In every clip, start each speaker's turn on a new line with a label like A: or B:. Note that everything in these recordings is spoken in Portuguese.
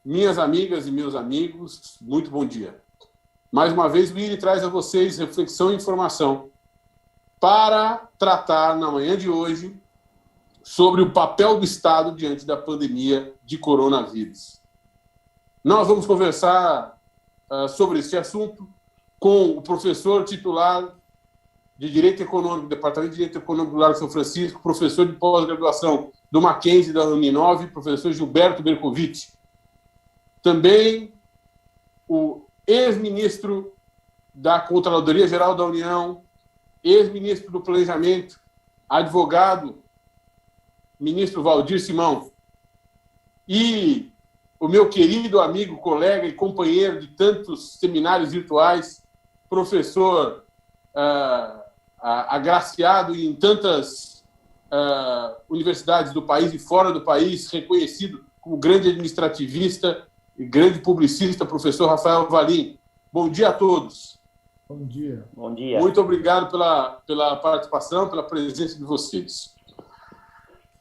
A: minhas amigas e meus amigos, muito bom dia. Mais uma vez, o IRI traz a vocês reflexão e informação para tratar, na manhã de hoje, sobre o papel do Estado diante da pandemia de coronavírus. Nós vamos conversar sobre este assunto com o professor titular de Direito Econômico, do Departamento de Direito Econômico do Largo São Francisco, professor de pós-graduação do Mackenzie da Uninove, professor Gilberto Bercovitch. Também o ex-ministro da Contraloria Geral da União, ex-ministro do Planejamento, advogado, ministro Valdir Simão. E o meu querido amigo, colega e companheiro de tantos seminários virtuais, professor agraciado em tantas universidades do país e fora do país, reconhecido como grande administrativista e grande publicista, professor Rafael Valim. Bom dia a todos.
B: Bom dia.
C: Bom dia.
A: Muito obrigado pela participação, pela presença de vocês.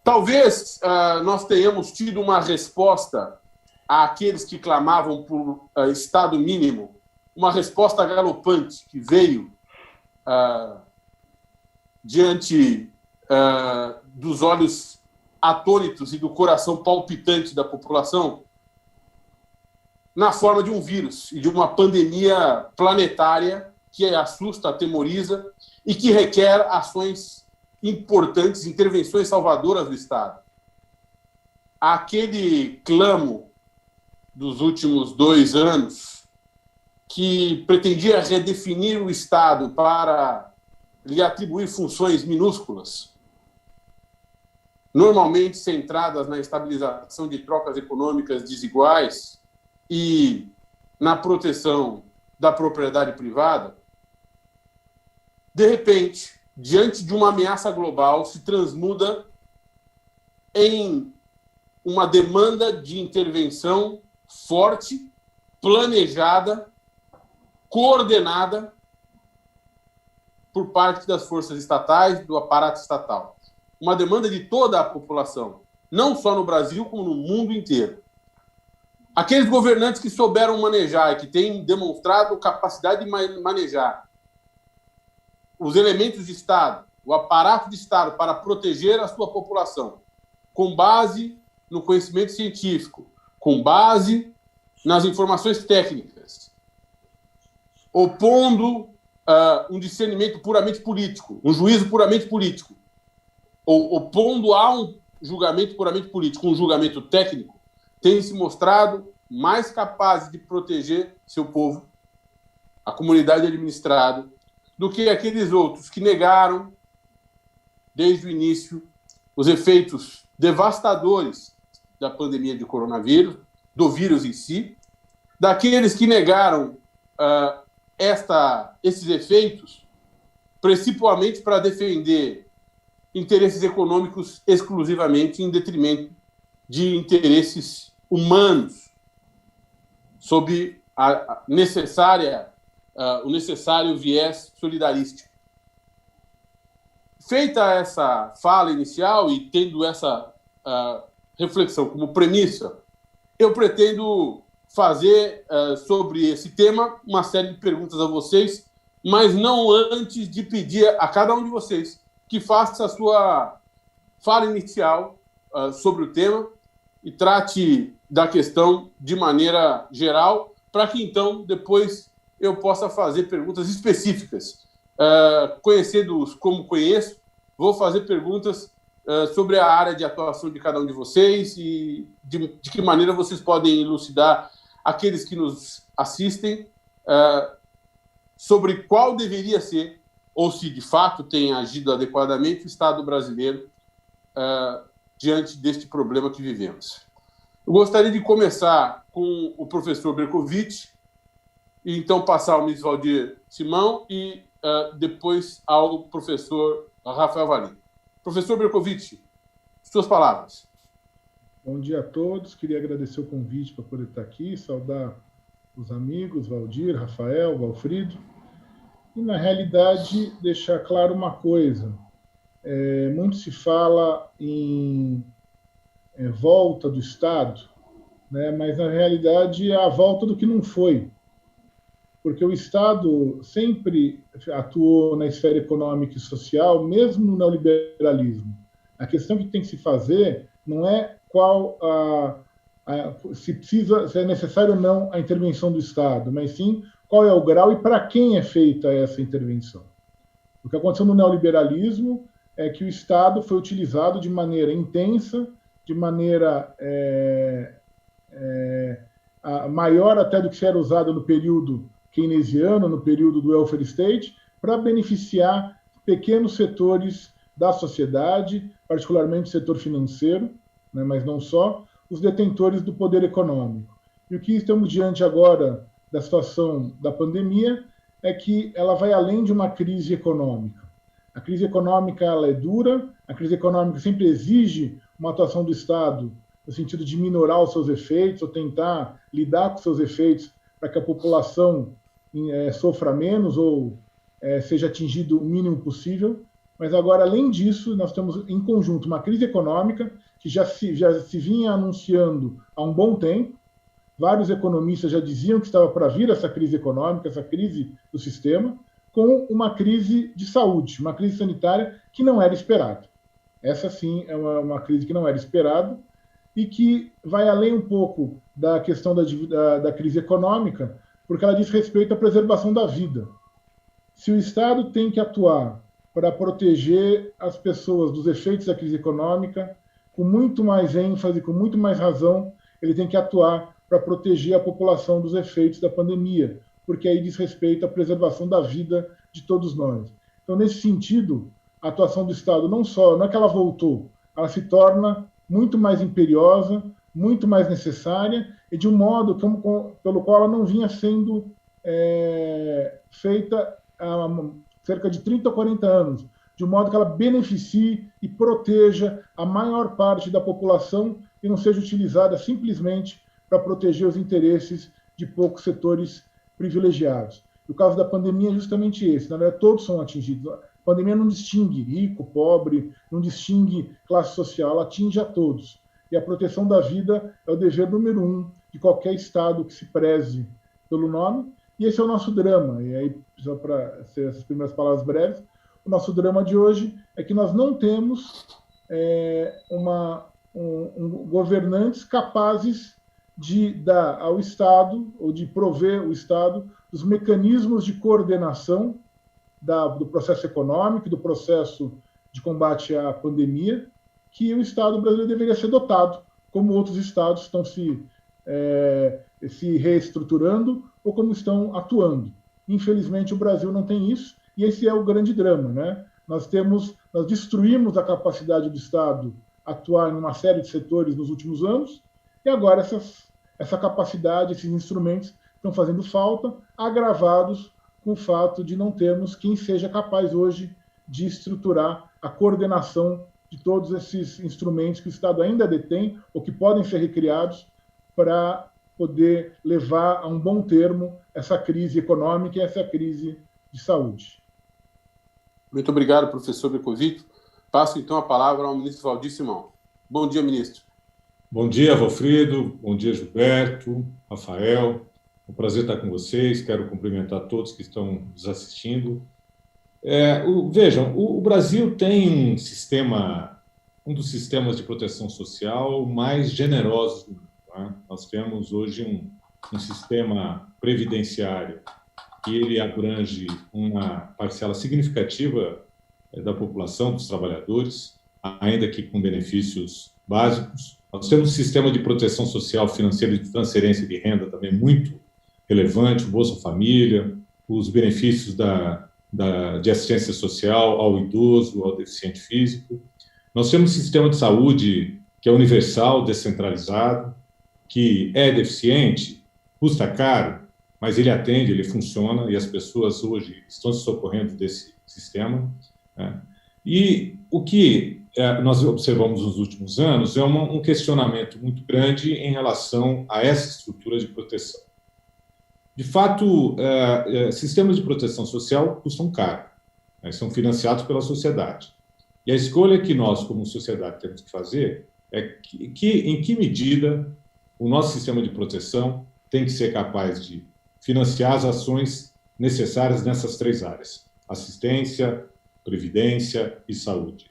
A: Talvez nós tenhamos tido uma resposta àqueles que clamavam por Estado mínimo, uma resposta galopante que veio diante dos olhos atônitos e do coração palpitante da população, na forma de um vírus e de uma pandemia planetária que assusta, atemoriza e que requer ações importantes, intervenções salvadoras do Estado. Aquele clamo dos últimos 2 anos que pretendia redefinir o Estado para lhe atribuir funções minúsculas, normalmente centradas na estabilização de trocas econômicas desiguais e na proteção da propriedade privada, de repente, diante de uma ameaça global, se transmuda em uma demanda de intervenção forte, planejada, coordenada por parte das forças estatais, do aparato estatal. Uma demanda de toda a população, não só no Brasil, como no mundo inteiro. Aqueles governantes que souberam manejar e que têm demonstrado capacidade de manejar os elementos de Estado, o aparato de Estado para proteger a sua população, com base no conhecimento científico, com base nas informações técnicas, opondo um discernimento puramente político, um juízo puramente político, ou opondo a um julgamento puramente político, um julgamento técnico, tem se mostrado mais capazes de proteger seu povo, a comunidade administrada, do que aqueles outros que negaram, desde o início, os efeitos devastadores da pandemia de coronavírus, do vírus em si, daqueles que negaram esses efeitos, principalmente para defender interesses econômicos exclusivamente em detrimento de interesses humanos, sob o necessário viés solidarístico. Feita essa fala inicial e tendo essa reflexão como premissa, eu pretendo fazer sobre esse tema uma série de perguntas a vocês, mas não antes de pedir a cada um de vocês que faça a sua fala inicial sobre o tema e trate da questão de maneira geral, para que, então, depois eu possa fazer perguntas específicas. Conhecendo-os como conheço, vou fazer perguntas sobre a área de atuação de cada um de vocês e de que maneira vocês podem elucidar aqueles que nos assistem sobre qual deveria ser, ou se de fato tem agido adequadamente, o Estado brasileiro diante deste problema que vivemos. Eu gostaria de começar com o professor Bercovitch, e então passar ao ministro Valdir Simão e depois ao professor Rafael Valim. Professor Bercovitch, suas palavras.
B: Bom dia a todos. Queria agradecer o convite para poder estar aqui, saudar os amigos, Valdir, Rafael, Valfrido, e, na realidade, deixar claro uma coisa. Muito se fala em volta do Estado, né? Mas, na realidade, é a volta do que não foi, porque o Estado sempre atuou na esfera econômica e social, mesmo no neoliberalismo. A questão que tem que se fazer não é se é necessário ou não a intervenção do Estado, mas sim qual é o grau e para quem é feita essa intervenção. O que aconteceu no neoliberalismo é que o Estado foi utilizado de maneira intensa, de maneira maior até do que era usado no período keynesiano, no período do welfare state, para beneficiar pequenos setores da sociedade, particularmente o setor financeiro, né, mas não só, os detentores do poder econômico. E o que estamos diante agora da situação da pandemia é que ela vai além de uma crise econômica. A crise econômica ela é dura, a crise econômica sempre exige uma atuação do Estado no sentido de minorar os seus efeitos ou tentar lidar com seus efeitos para que a população sofra menos ou seja atingido o mínimo possível. Mas agora, além disso, nós temos em conjunto uma crise econômica que já se vinha anunciando há um bom tempo. Vários economistas já diziam que estava para vir essa crise econômica, essa crise do sistema, com uma crise de saúde, uma crise sanitária que não era esperada. Essa, sim, é uma crise que não era esperada e que vai além um pouco da questão da crise econômica, porque ela diz respeito à preservação da vida. Se o Estado tem que atuar para proteger as pessoas dos efeitos da crise econômica, com muito mais ênfase, com muito mais razão, ele tem que atuar para proteger a população dos efeitos da pandemia, porque aí diz respeito à preservação da vida de todos nós. Então, nesse sentido, a atuação do Estado não é que ela voltou, ela se torna muito mais imperiosa, muito mais necessária e de um modo pelo qual ela não vinha sendo feita há cerca de 30 ou 40 anos, de um modo que ela beneficie e proteja a maior parte da população e não seja utilizada simplesmente para proteger os interesses de poucos setores privilegiados. O caso da pandemia é justamente esse, na verdade todos são atingidos. A pandemia não distingue rico, pobre, não distingue classe social, ela atinge a todos. E a proteção da vida é o dever número 1 de qualquer Estado que se preze pelo nome, e esse é o nosso drama. E aí, só para ser essas primeiras palavras breves, o nosso drama de hoje é que nós não temos governantes capazes de dar ao Estado, ou de prover o Estado, dos mecanismos de coordenação do processo econômico, do processo de combate à pandemia, que o Estado brasileiro deveria ser dotado, como outros Estados estão se reestruturando ou como estão atuando. Infelizmente, o Brasil não tem isso, e esse é o grande drama, né? Nós destruímos a capacidade do Estado atuar em uma série de setores nos últimos anos, e agora essa capacidade, esses instrumentos estão fazendo falta, agravados com o fato de não termos quem seja capaz hoje de estruturar a coordenação de todos esses instrumentos que o Estado ainda detém ou que podem ser recriados para poder levar a um bom termo essa crise econômica e essa crise de saúde.
A: Muito obrigado, professor Becovito. Passo, então, a palavra ao ministro Valdir Simão. Bom dia, ministro.
C: Bom dia, Valfrido. Bom dia, Gilberto, Rafael. É um prazer estar com vocês. Quero cumprimentar todos que estão nos assistindo. Vejam, o Brasil tem um dos sistemas de proteção social mais generosos do mundo. Tá? Nós temos hoje um sistema previdenciário que ele abrange uma parcela significativa da população, dos trabalhadores, ainda que com benefícios básicos. Nós temos um sistema de proteção social financeira e de transferência de renda também muito relevante, o Bolsa Família, os benefícios de assistência social ao idoso, ao deficiente físico. Nós temos um sistema de saúde que é universal, descentralizado, que é deficiente, custa caro, mas ele atende, ele funciona, e as pessoas hoje estão se socorrendo desse sistema. Né? E o que nós observamos nos últimos anos é um questionamento muito grande em relação a essa estrutura de proteção. De fato, sistemas de proteção social custam caro, né? São financiados pela sociedade. E a escolha que nós, como sociedade, temos que fazer é em que medida o nosso sistema de proteção tem que ser capaz de financiar as ações necessárias nessas três áreas: assistência, previdência e saúde.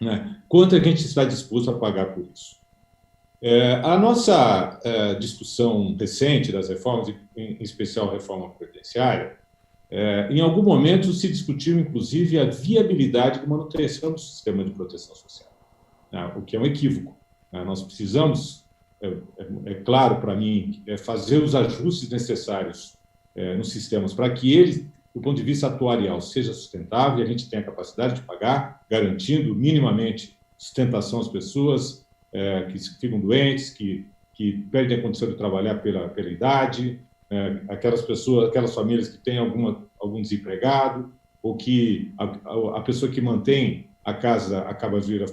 C: Né? Quanto a gente está disposto a pagar por isso? A nossa discussão recente das reformas, em especial a reforma previdenciária, em algum momento se discutiu, inclusive, a viabilidade de manutenção do sistema de proteção social, né? O que é um equívoco. Nós precisamos, é claro para mim, fazer os ajustes necessários nos sistemas para que ele, do ponto de vista atuarial, seja sustentável e a gente tenha a capacidade de pagar, garantindo minimamente sustentação às pessoas que ficam doentes, que perdem a condição de trabalhar pela idade, aquelas pessoas, aquelas famílias que têm algum desempregado, ou que a pessoa que mantém a casa acaba de vir a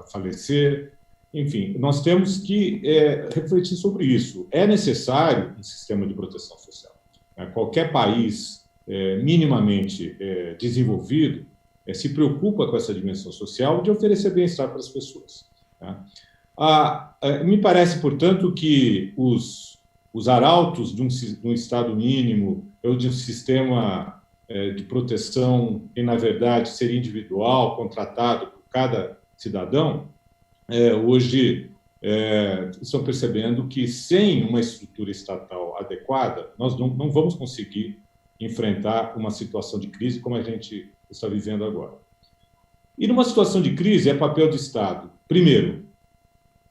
C: falecer. Enfim, nós temos que refletir sobre isso. É necessário um sistema de proteção social. Qualquer país minimamente desenvolvido se preocupa com essa dimensão social de oferecer bem-estar para as pessoas. Me parece, portanto, que os arautos de um Estado mínimo ou de um sistema de proteção que, na verdade, seria individual, contratado por cada cidadão, hoje estão percebendo que, sem uma estrutura estatal adequada, nós não vamos conseguir enfrentar uma situação de crise como a gente está vivendo agora. E, numa situação de crise, é papel do Estado, primeiro,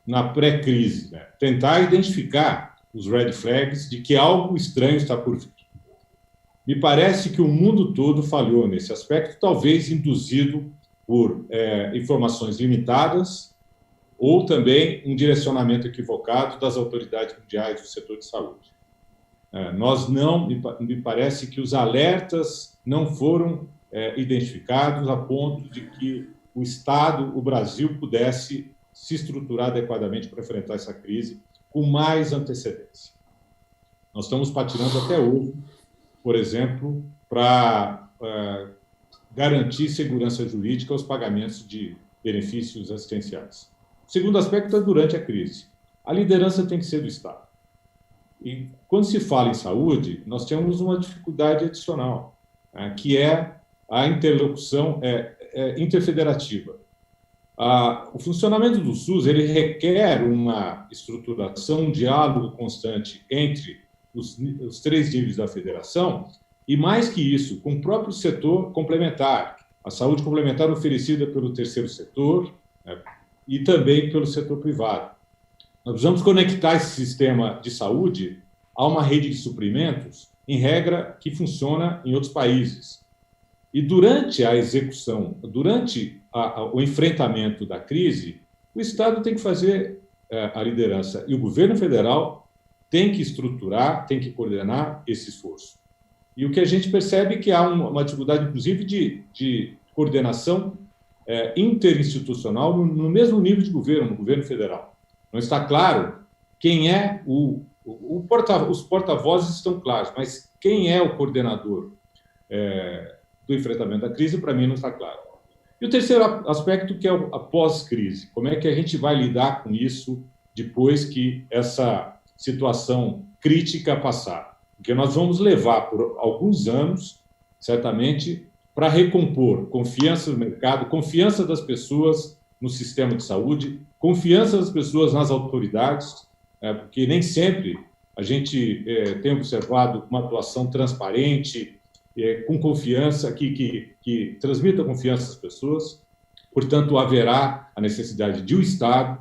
C: na pré-crise, né, tentar identificar os red flags de que algo estranho está por vir. Me parece que o mundo todo falhou nesse aspecto, talvez induzido por informações limitadas ou também um direcionamento equivocado das autoridades mundiais do setor de saúde. Me parece que os alertas não foram identificados a ponto de que o Estado, o Brasil, pudesse se estruturar adequadamente para enfrentar essa crise com mais antecedência. Nós estamos patinando até hoje, por exemplo, para garantir segurança jurídica aos pagamentos de benefícios assistenciais. O segundo aspecto é durante a crise. A liderança tem que ser do Estado. E quando se fala em saúde, nós temos uma dificuldade adicional, que é a interlocução interfederativa. O funcionamento do SUS ele requer uma estruturação, um diálogo constante entre os três níveis da federação e, mais que isso, com o próprio setor complementar, a saúde complementar oferecida pelo terceiro setor, e também pelo setor privado. Nós precisamos conectar esse sistema de saúde a uma rede de suprimentos, em regra, que funciona em outros países. E durante a execução, durante o enfrentamento da crise, o Estado tem que fazer a liderança e o governo federal tem que estruturar, tem que coordenar esse esforço. E o que a gente percebe é que há uma dificuldade, inclusive, de coordenação interinstitucional no mesmo nível de governo, no governo federal. Não está claro quem é os porta-vozes estão claros, mas quem é o coordenador do enfrentamento da crise, para mim, não está claro. E o terceiro aspecto, que é a pós-crise. Como é que a gente vai lidar com isso depois que essa situação crítica passar? Porque nós vamos levar por alguns anos, certamente, para recompor confiança no mercado, confiança das pessoas no sistema de saúde, confiança das pessoas nas autoridades, porque nem sempre a gente tem observado uma atuação transparente, com confiança, que transmita confiança às pessoas. Portanto, haverá a necessidade de o Estado,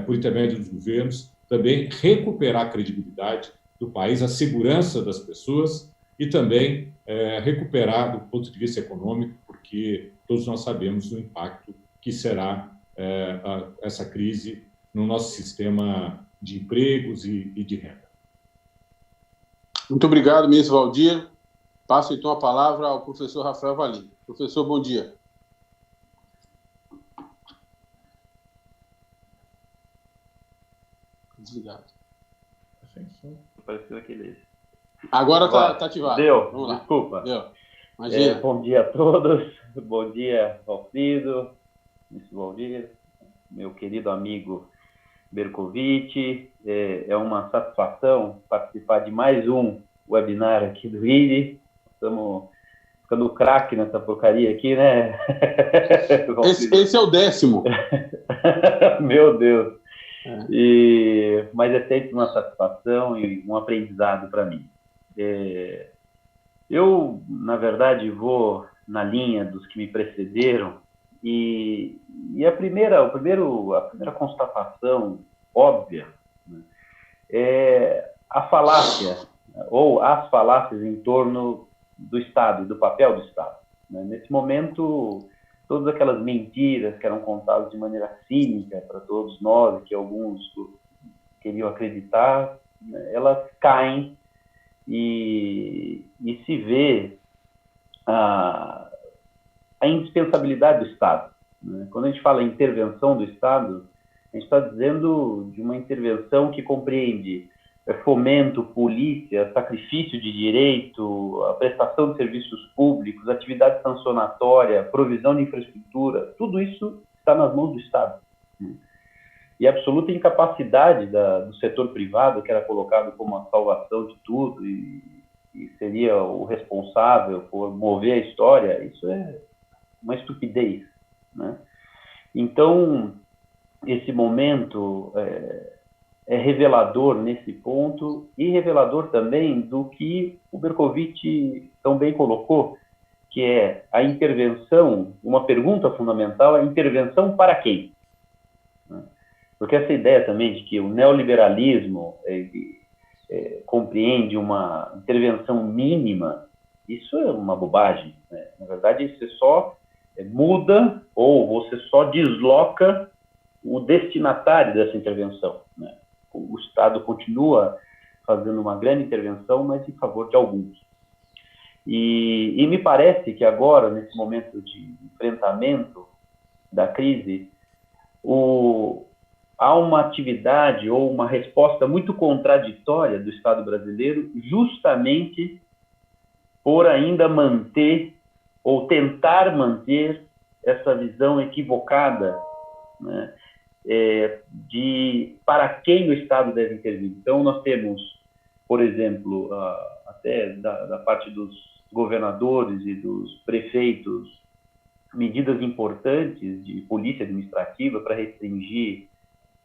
C: por intermédio dos governos, também recuperar a credibilidade do país, a segurança das pessoas e também recuperar do ponto de vista econômico, porque todos nós sabemos o impacto que será essa crise no nosso sistema de empregos e de renda.
A: Muito obrigado, ministro Valdir. Passo, então, a palavra ao professor Rafael Valim. Professor, bom dia. Desligado.
D: Apareceu aquele...
A: Agora está ativado.
D: Deu,
A: vamos lá.
D: Desculpa.
A: Deu. Imagina.
D: Bom dia a todos. Bom dia, Valfrido, ministro Valdir, meu querido amigo Bercovitch. É uma satisfação participar de mais um webinar aqui do IRI. Estamos ficando craque nessa porcaria aqui, né?
A: Esse é o 10º.
D: Meu Deus. Mas é sempre uma satisfação e um aprendizado para mim. Eu, na verdade, vou na linha dos que me precederam e a primeira constatação óbvia, né, é a falácia ou as falácias em torno do Estado, do papel do Estado, né? Nesse momento, todas aquelas mentiras que eram contadas de maneira cínica para todos nós, que alguns queriam acreditar, né, elas caem e se vê a indispensabilidade do Estado, né? Quando a gente fala em intervenção do Estado, a gente está dizendo de uma intervenção que compreende fomento, polícia, sacrifício de direito, a prestação de serviços públicos, atividade sancionatória, provisão de infraestrutura, tudo isso está nas mãos do Estado, né? E a absoluta incapacidade do setor privado, que era colocado como a salvação de tudo e seria o responsável por mover a história, isso é uma estupidez, né? Então, esse momento é revelador nesse ponto e revelador também do que o Bercovitch tão bem colocou, que é a intervenção, uma pergunta fundamental, a intervenção para quem? Porque essa ideia também de que o neoliberalismo compreende uma intervenção mínima, isso é uma bobagem, né? Na verdade, você só muda ou você só desloca o destinatário dessa intervenção, né? O Estado continua fazendo uma grande intervenção, mas em favor de alguns. E me parece que agora, nesse momento de enfrentamento da crise, há uma atividade ou uma resposta muito contraditória do Estado brasileiro, justamente por ainda manter ou tentar manter essa visão equivocada, né, de para quem o Estado deve intervir. Então, nós temos, por exemplo, até da parte dos governadores e dos prefeitos, medidas importantes de polícia administrativa para restringir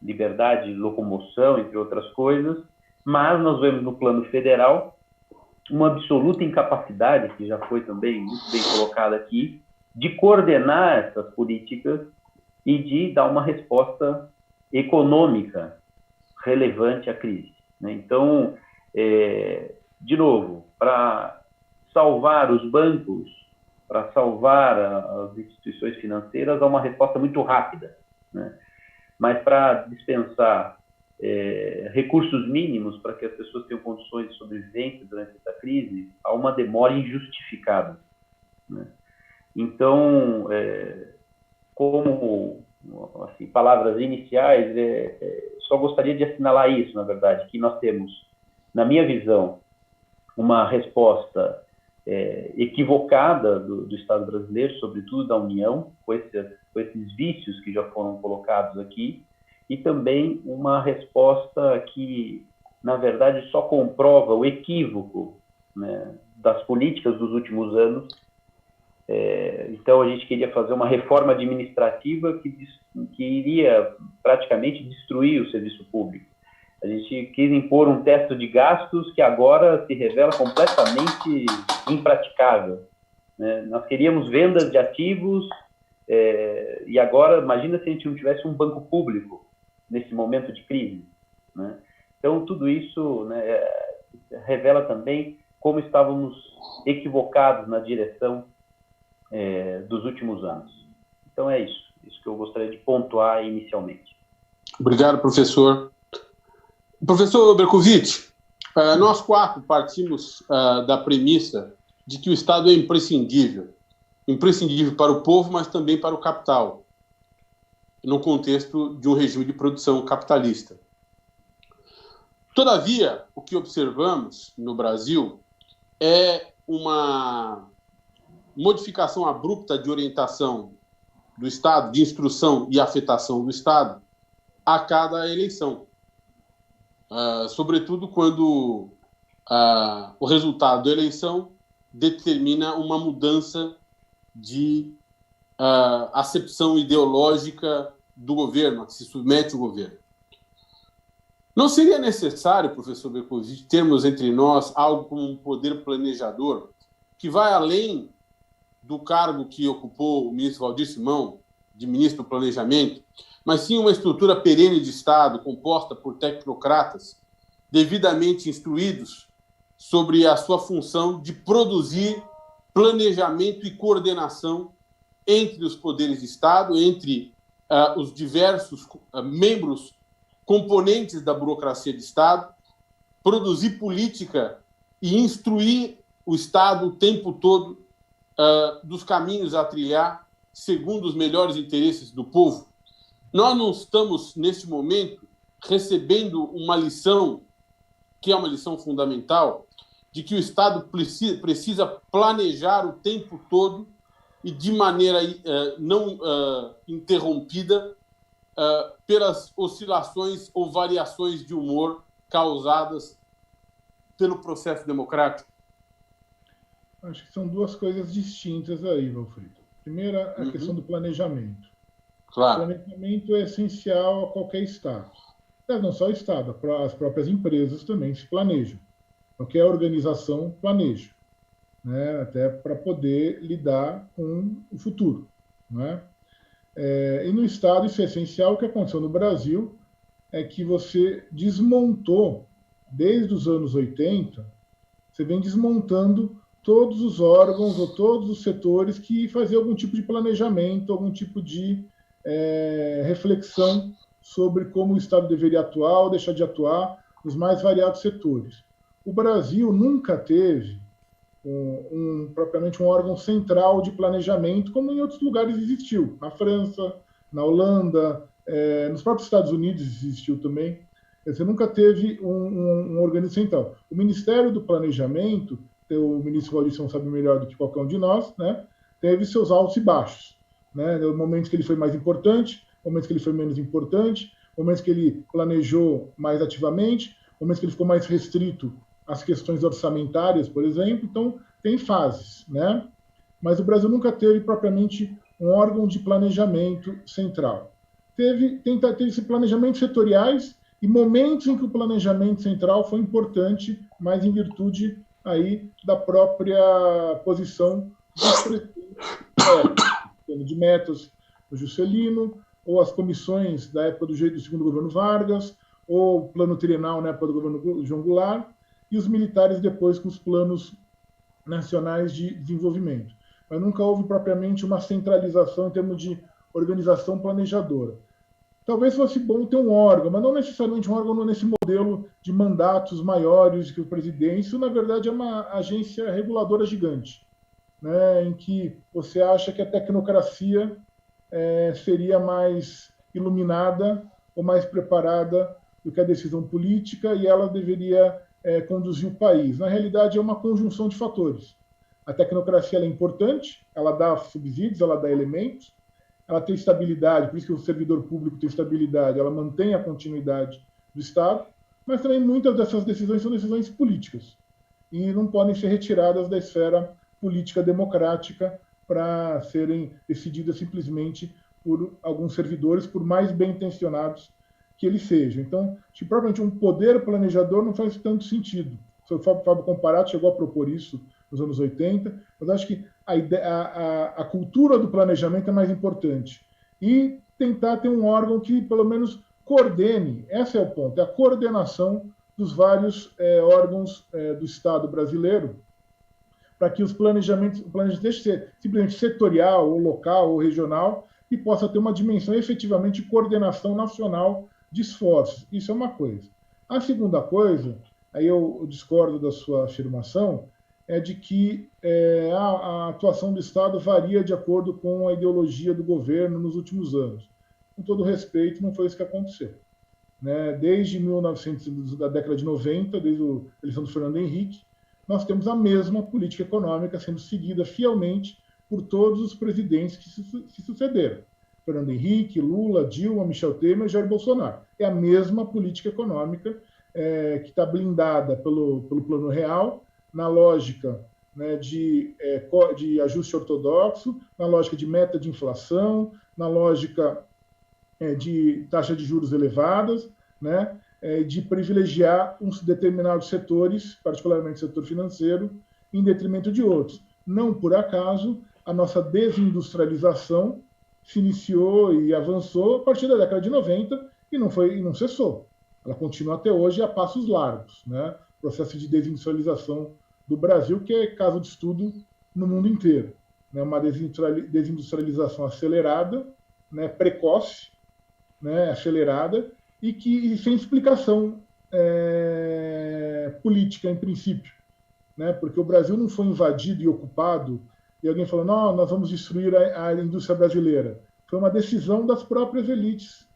D: liberdade de locomoção, entre outras coisas, mas nós vemos no plano federal uma absoluta incapacidade, que já foi também muito bem colocada aqui, de coordenar essas políticas e de dar uma resposta econômica relevante à crise, né? Então, de novo, para salvar os bancos, para salvar as instituições financeiras, há uma resposta muito rápida, né? Mas para dispensar recursos mínimos para que as pessoas tenham condições de sobrevivência durante essa crise, há uma demora injustificada, né? Então, como assim, palavras iniciais, só gostaria de assinalar isso, na verdade, que nós temos, na minha visão, uma resposta equivocada do Estado brasileiro, sobretudo da União, com esses vícios que já foram colocados aqui, e também uma resposta que, na verdade, só comprova o equívoco, né, das políticas dos últimos anos. Então, a gente queria fazer uma reforma administrativa que iria praticamente destruir o serviço público. A gente quis impor um teto de gastos que agora se revela completamente impraticável, né? Nós queríamos vendas de ativos, e agora, imagina se a gente não tivesse um banco público nesse momento de crise, né? Então, tudo isso, né, revela também como estávamos equivocados na direção dos últimos anos. Então, é isso que eu gostaria de pontuar inicialmente.
A: Obrigado, professor. Professor Bercovitch, nós quatro partimos da premissa de que o Estado é imprescindível para o povo, mas também para o capital, no contexto de um regime de produção capitalista. Todavia, o que observamos no Brasil é uma modificação abrupta de orientação do Estado, de instrução e afetação do Estado, a cada eleição, sobretudo quando o resultado da eleição determina uma mudança de acepção ideológica do governo, a que se submete o governo. Não seria necessário, professor Bercovitch, termos entre nós algo como um poder planejador que vai além do cargo que ocupou o ministro Valdir Simão, de ministro do Planejamento, mas sim uma estrutura perene de Estado composta por tecnocratas devidamente instruídos sobre a sua função de produzir planejamento e coordenação entre os poderes de Estado, entre os diversos membros componentes da burocracia de Estado, produzir política e instruir o Estado o tempo todo dos caminhos a trilhar segundo os melhores interesses do povo. Nós não estamos, neste momento, recebendo uma lição, que é uma lição fundamental, de que o Estado precisa planejar o tempo todo e de maneira não interrompida pelas oscilações ou variações de humor causadas pelo processo democrático?
B: Acho que são duas coisas distintas aí, Valfrido. Primeira, a questão do planejamento.
A: Claro.
B: O planejamento é essencial a qualquer Estado. Não só o Estado, as próprias empresas também se planejam. Qualquer organização planeja, né? Até para poder lidar com o futuro, né? E no Estado isso é essencial. O que aconteceu no Brasil é que você desmontou, desde os anos 80, você vem desmontando todos os órgãos ou todos os setores que faziam algum tipo de planejamento, algum tipo de reflexão sobre como o Estado deveria atuar ou deixar de atuar nos mais variados setores. O Brasil nunca teve propriamente um órgão central de planejamento, como em outros lugares existiu. Na França, na Holanda, nos próprios Estados Unidos existiu também. Você nunca teve um organismo central. O Ministério do Planejamento, o ministro Valdir Simão sabe melhor do que qualquer um de nós, né, teve seus altos e baixos, né, momentos que ele foi mais importante, momentos que ele foi menos importante, momentos que ele planejou mais ativamente, momentos que ele ficou mais restrito às questões orçamentárias, por exemplo. Então, tem fases, né? Mas o Brasil nunca teve propriamente um órgão de planejamento central. Teve esse planejamento setoriais e momentos em que o planejamento central foi importante, mas em virtude aí da própria posição dos presidentes, de metas do Juscelino, ou as comissões da época do segundo governo Vargas, ou o plano trienal na época do governo João Goulart, e os militares depois com os planos nacionais de desenvolvimento. Mas nunca houve propriamente uma centralização em termos de organização planejadora. Talvez fosse bom ter um órgão, mas não necessariamente um órgão nesse modelo de mandatos maiores que o presidente. Isso, na verdade, é uma agência reguladora gigante, né, em que você acha que a tecnocracia seria mais iluminada ou mais preparada do que a decisão política e ela deveria conduzir o país. Na realidade, é uma conjunção de fatores. A tecnocracia ela é importante, ela dá subsídios, ela dá elementos, ela tem estabilidade, por isso que o servidor público tem estabilidade, ela mantém a continuidade do Estado, mas também muitas dessas decisões são decisões políticas e não podem ser retiradas da esfera política democrática para serem decididas simplesmente por alguns servidores, por mais bem intencionados que eles sejam. Então, se propriamente um poder planejador não faz tanto sentido. O Fábio Comparato chegou a propor isso nos anos 80, mas acho que a cultura do planejamento é mais importante. E tentar ter um órgão que, pelo menos, coordene, esse é o ponto, é a coordenação dos vários órgãos do Estado brasileiro, para que o planejamento deixe de ser simplesmente setorial, ou local, ou regional, e possa ter uma dimensão efetivamente de coordenação nacional de esforços. Isso é uma coisa. A segunda coisa, aí eu discordo da sua afirmação, é de que a atuação do Estado varia de acordo com a ideologia do governo nos últimos anos. Com todo respeito, não foi isso que aconteceu, né? Desde 1900, da década de 90, desde a eleição do Fernando Henrique, nós temos a mesma política econômica sendo seguida fielmente por todos os presidentes que se sucederam. Fernando Henrique, Lula, Dilma, Michel Temer e Jair Bolsonaro. É a mesma política econômica que está blindada pelo Plano Real, na lógica, né, de ajuste ortodoxo, na lógica de meta de inflação, na lógica de taxa de juros elevadas, né, de privilegiar uns determinados setores, particularmente o setor financeiro, em detrimento de outros. Não por acaso, a nossa desindustrialização se iniciou e avançou a partir da década de 90 e não cessou. Ela continua até hoje a passos largos, né? O processo de desindustrialização do Brasil, que é caso de estudo no mundo inteiro. Né? Uma desindustrialização acelerada, né? Precoce, né? Acelerada, e sem explicação política, em princípio. Né? Porque o Brasil não foi invadido e ocupado e alguém falou, não, nós vamos destruir a indústria brasileira. Foi uma decisão das próprias elites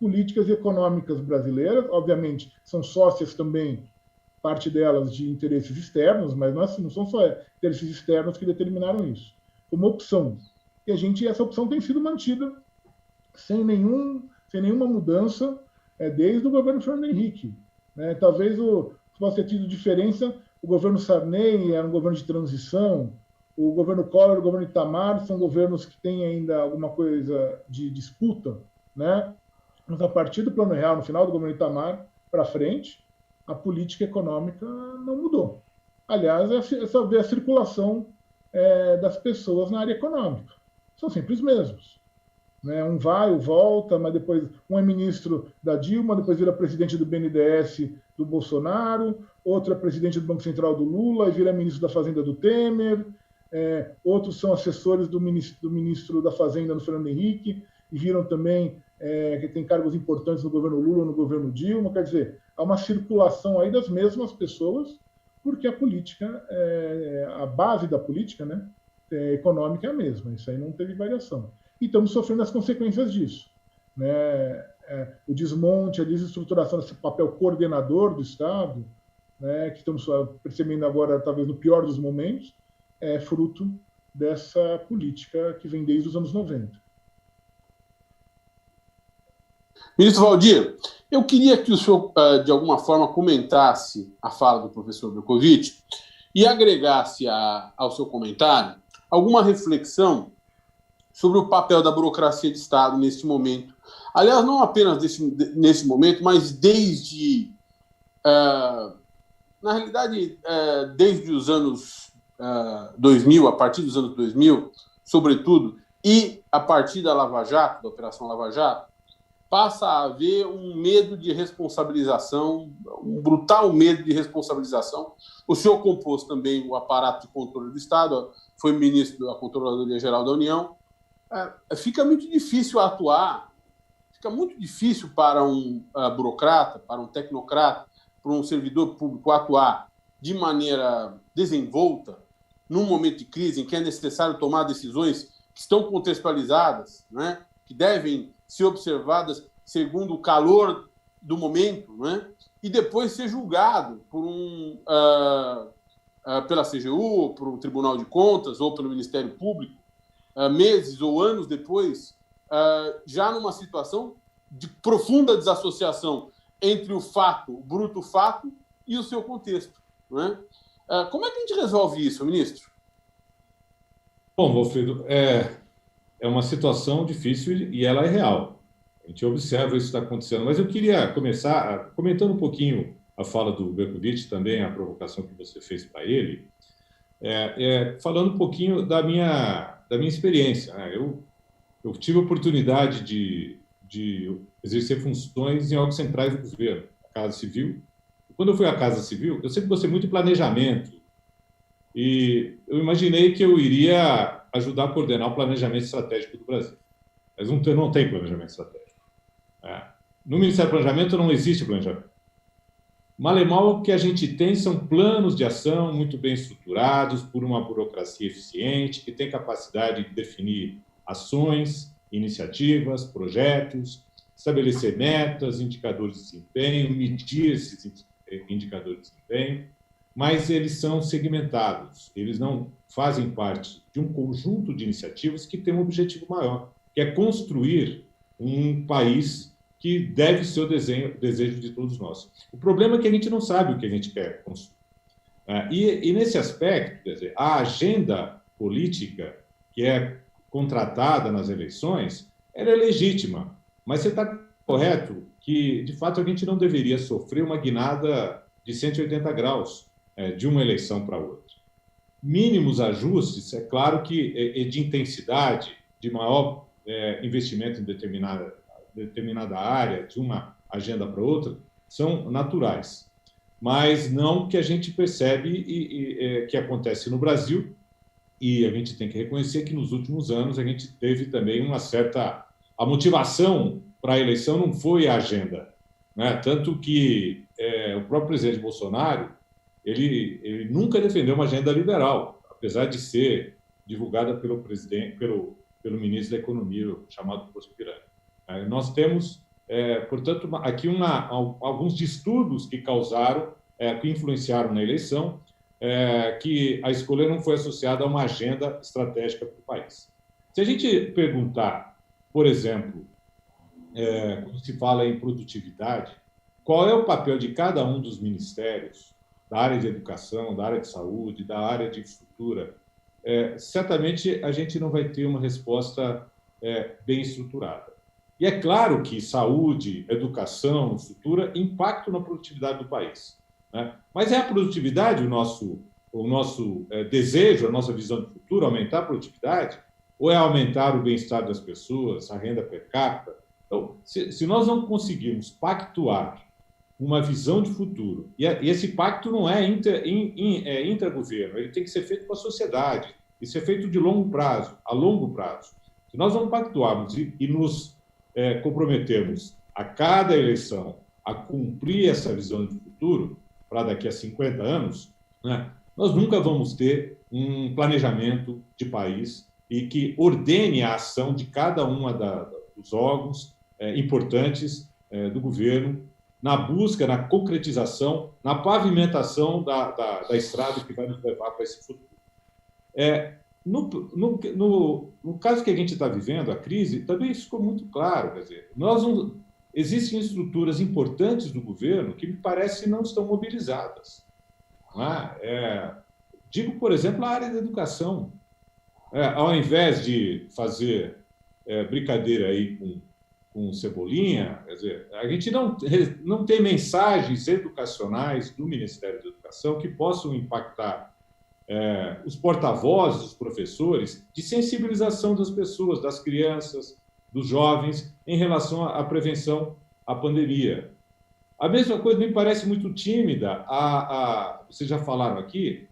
B: políticas e econômicas brasileiras. Obviamente, são sócias também, parte delas, de interesses externos, mas não são só interesses externos que determinaram isso. Foi uma opção. E essa opção tem sido mantida sem nenhuma mudança desde o governo Fernando Henrique. Né? Talvez possa ter tido diferença, o governo Sarney era um governo de transição, o governo Collor e o governo Itamar são governos que têm ainda alguma coisa de disputa, né? Mas a partir do Plano Real, no final do governo Itamar para frente, a política econômica não mudou. Aliás, é só ver a circulação das pessoas na área econômica. São sempre os mesmos. Né? Um vai, um volta, mas depois um é ministro da Dilma, depois vira presidente do BNDES do Bolsonaro, outro é presidente do Banco Central do Lula e vira ministro da Fazenda do Temer, outros são assessores do ministro da Fazenda no Fernando Henrique e viram também que tem cargos importantes no governo Lula, no governo Dilma. Quer dizer, há uma circulação aí das mesmas pessoas, porque a política, a base da política, né, econômica é a mesma. Isso aí não teve variação. E estamos sofrendo as consequências disso. Né? O desmonte, a desestruturação desse papel coordenador do Estado, né, que estamos percebendo agora, talvez no pior dos momentos, é fruto dessa política que vem desde os anos 90.
A: Ministro Waldir, eu queria que o senhor, de alguma forma, comentasse a fala do professor Bercovitch e agregasse ao seu comentário alguma reflexão sobre o papel da burocracia de Estado neste momento. Aliás, não apenas nesse momento, mas desde, na realidade, desde os anos 2000, a partir dos anos 2000, sobretudo, e a partir da Lava Jato, da Operação Lava Jato, passa a haver um medo de responsabilização, um brutal medo de responsabilização. O senhor compôs também o aparato de controle do Estado, foi ministro da Controladoria Geral da União. Fica muito difícil atuar, fica muito difícil para um burocrata, para um tecnocrata, para um servidor público atuar de maneira desenvolta num momento de crise em que é necessário tomar decisões que estão contextualizadas, né, que devem ser observadas segundo o calor do momento, né, e depois ser julgado pela CGU, por um Tribunal de Contas ou pelo Ministério Público, meses ou anos depois, já numa situação de profunda desassociação entre o fato, o bruto fato, e o seu contexto. Não é? Como é que a gente resolve isso, ministro?
C: Bom, Walfrido, é uma situação difícil e ela é real. A gente observa isso que está acontecendo. Mas eu queria começar comentando um pouquinho a fala do Bercovitch, também a provocação que você fez para ele, falando um pouquinho da minha experiência. Eu tive a oportunidade de exercer funções em órgãos centrais do governo, a Casa Civil. Quando eu fui à Casa Civil, eu sempre gostei muito de planejamento. E eu imaginei que eu iria ajudar a coordenar o planejamento estratégico do Brasil. Mas não tem planejamento estratégico. No Ministério do Planejamento não existe planejamento. Mal e mal, o que a gente tem são planos de ação muito bem estruturados por uma burocracia eficiente, que tem capacidade de definir ações, iniciativas, projetos, estabelecer metas, indicadores de desempenho, medir esses indicadores de desempenho, mas eles são segmentados, eles não fazem parte de um conjunto de iniciativas que tem um objetivo maior, que é construir um país que deve ser o desejo de todos nós. O problema é que a gente não sabe o que a gente quer construir. E nesse aspecto, quer dizer, a agenda política que é contratada nas eleições, ela é legítima, mas você está correto que, de fato, a gente não deveria sofrer uma guinada de 180 graus de uma eleição para outra. Mínimos ajustes, é claro que de intensidade, de maior investimento em determinada área, de uma agenda para outra, são naturais. Mas não que a gente percebe que acontece no Brasil, e a gente tem que reconhecer que nos últimos anos a gente teve também uma certa... A motivação para a eleição não foi a agenda, né? Tanto que o próprio presidente Bolsonaro ele nunca defendeu uma agenda liberal, apesar de ser divulgada pelo ministro da Economia, chamado Posto Pirani. Nós temos, portanto, aqui alguns distúrbios que causaram, que influenciaram na eleição, que a escolha não foi associada a uma agenda estratégica para o país. Se a gente perguntar, por exemplo, quando se fala em produtividade, qual é o papel de cada um dos ministérios, da área de educação, da área de saúde, da área de infraestrutura, certamente a gente não vai ter uma resposta bem estruturada. E é claro que saúde, educação, infraestrutura impactam na produtividade do país, né? Mas é a produtividade o nosso desejo, a nossa visão de futuro, aumentar a produtividade, ou é aumentar o bem-estar das pessoas, a renda per capita? Então, se nós não conseguirmos pactuar uma visão de futuro, e esse pacto não é intragoverno, ele tem que ser feito com a sociedade, e ser feito de longo prazo, a longo prazo. Se nós não pactuarmos e nos comprometermos a cada eleição a cumprir essa visão de futuro, para daqui a 50 anos, né, nós nunca vamos ter um planejamento de país e que ordene a ação de cada uma dos órgãos importantes do governo na busca, na concretização, na pavimentação da estrada que vai nos levar para esse futuro. No caso que a gente está vivendo, a crise, também ficou muito claro. Quer dizer, existem estruturas importantes do governo que, me parece, não estão mobilizadas. Não é? Digo, por exemplo, a área da educação. Ao invés de fazer brincadeira aí com Cebolinha, quer dizer, a gente não tem mensagens educacionais do Ministério da Educação que possam impactar os porta-vozes, os professores, de sensibilização das pessoas, das crianças, dos jovens, em relação à prevenção à pandemia. A mesma coisa me parece muito tímida, vocês já falaram aqui,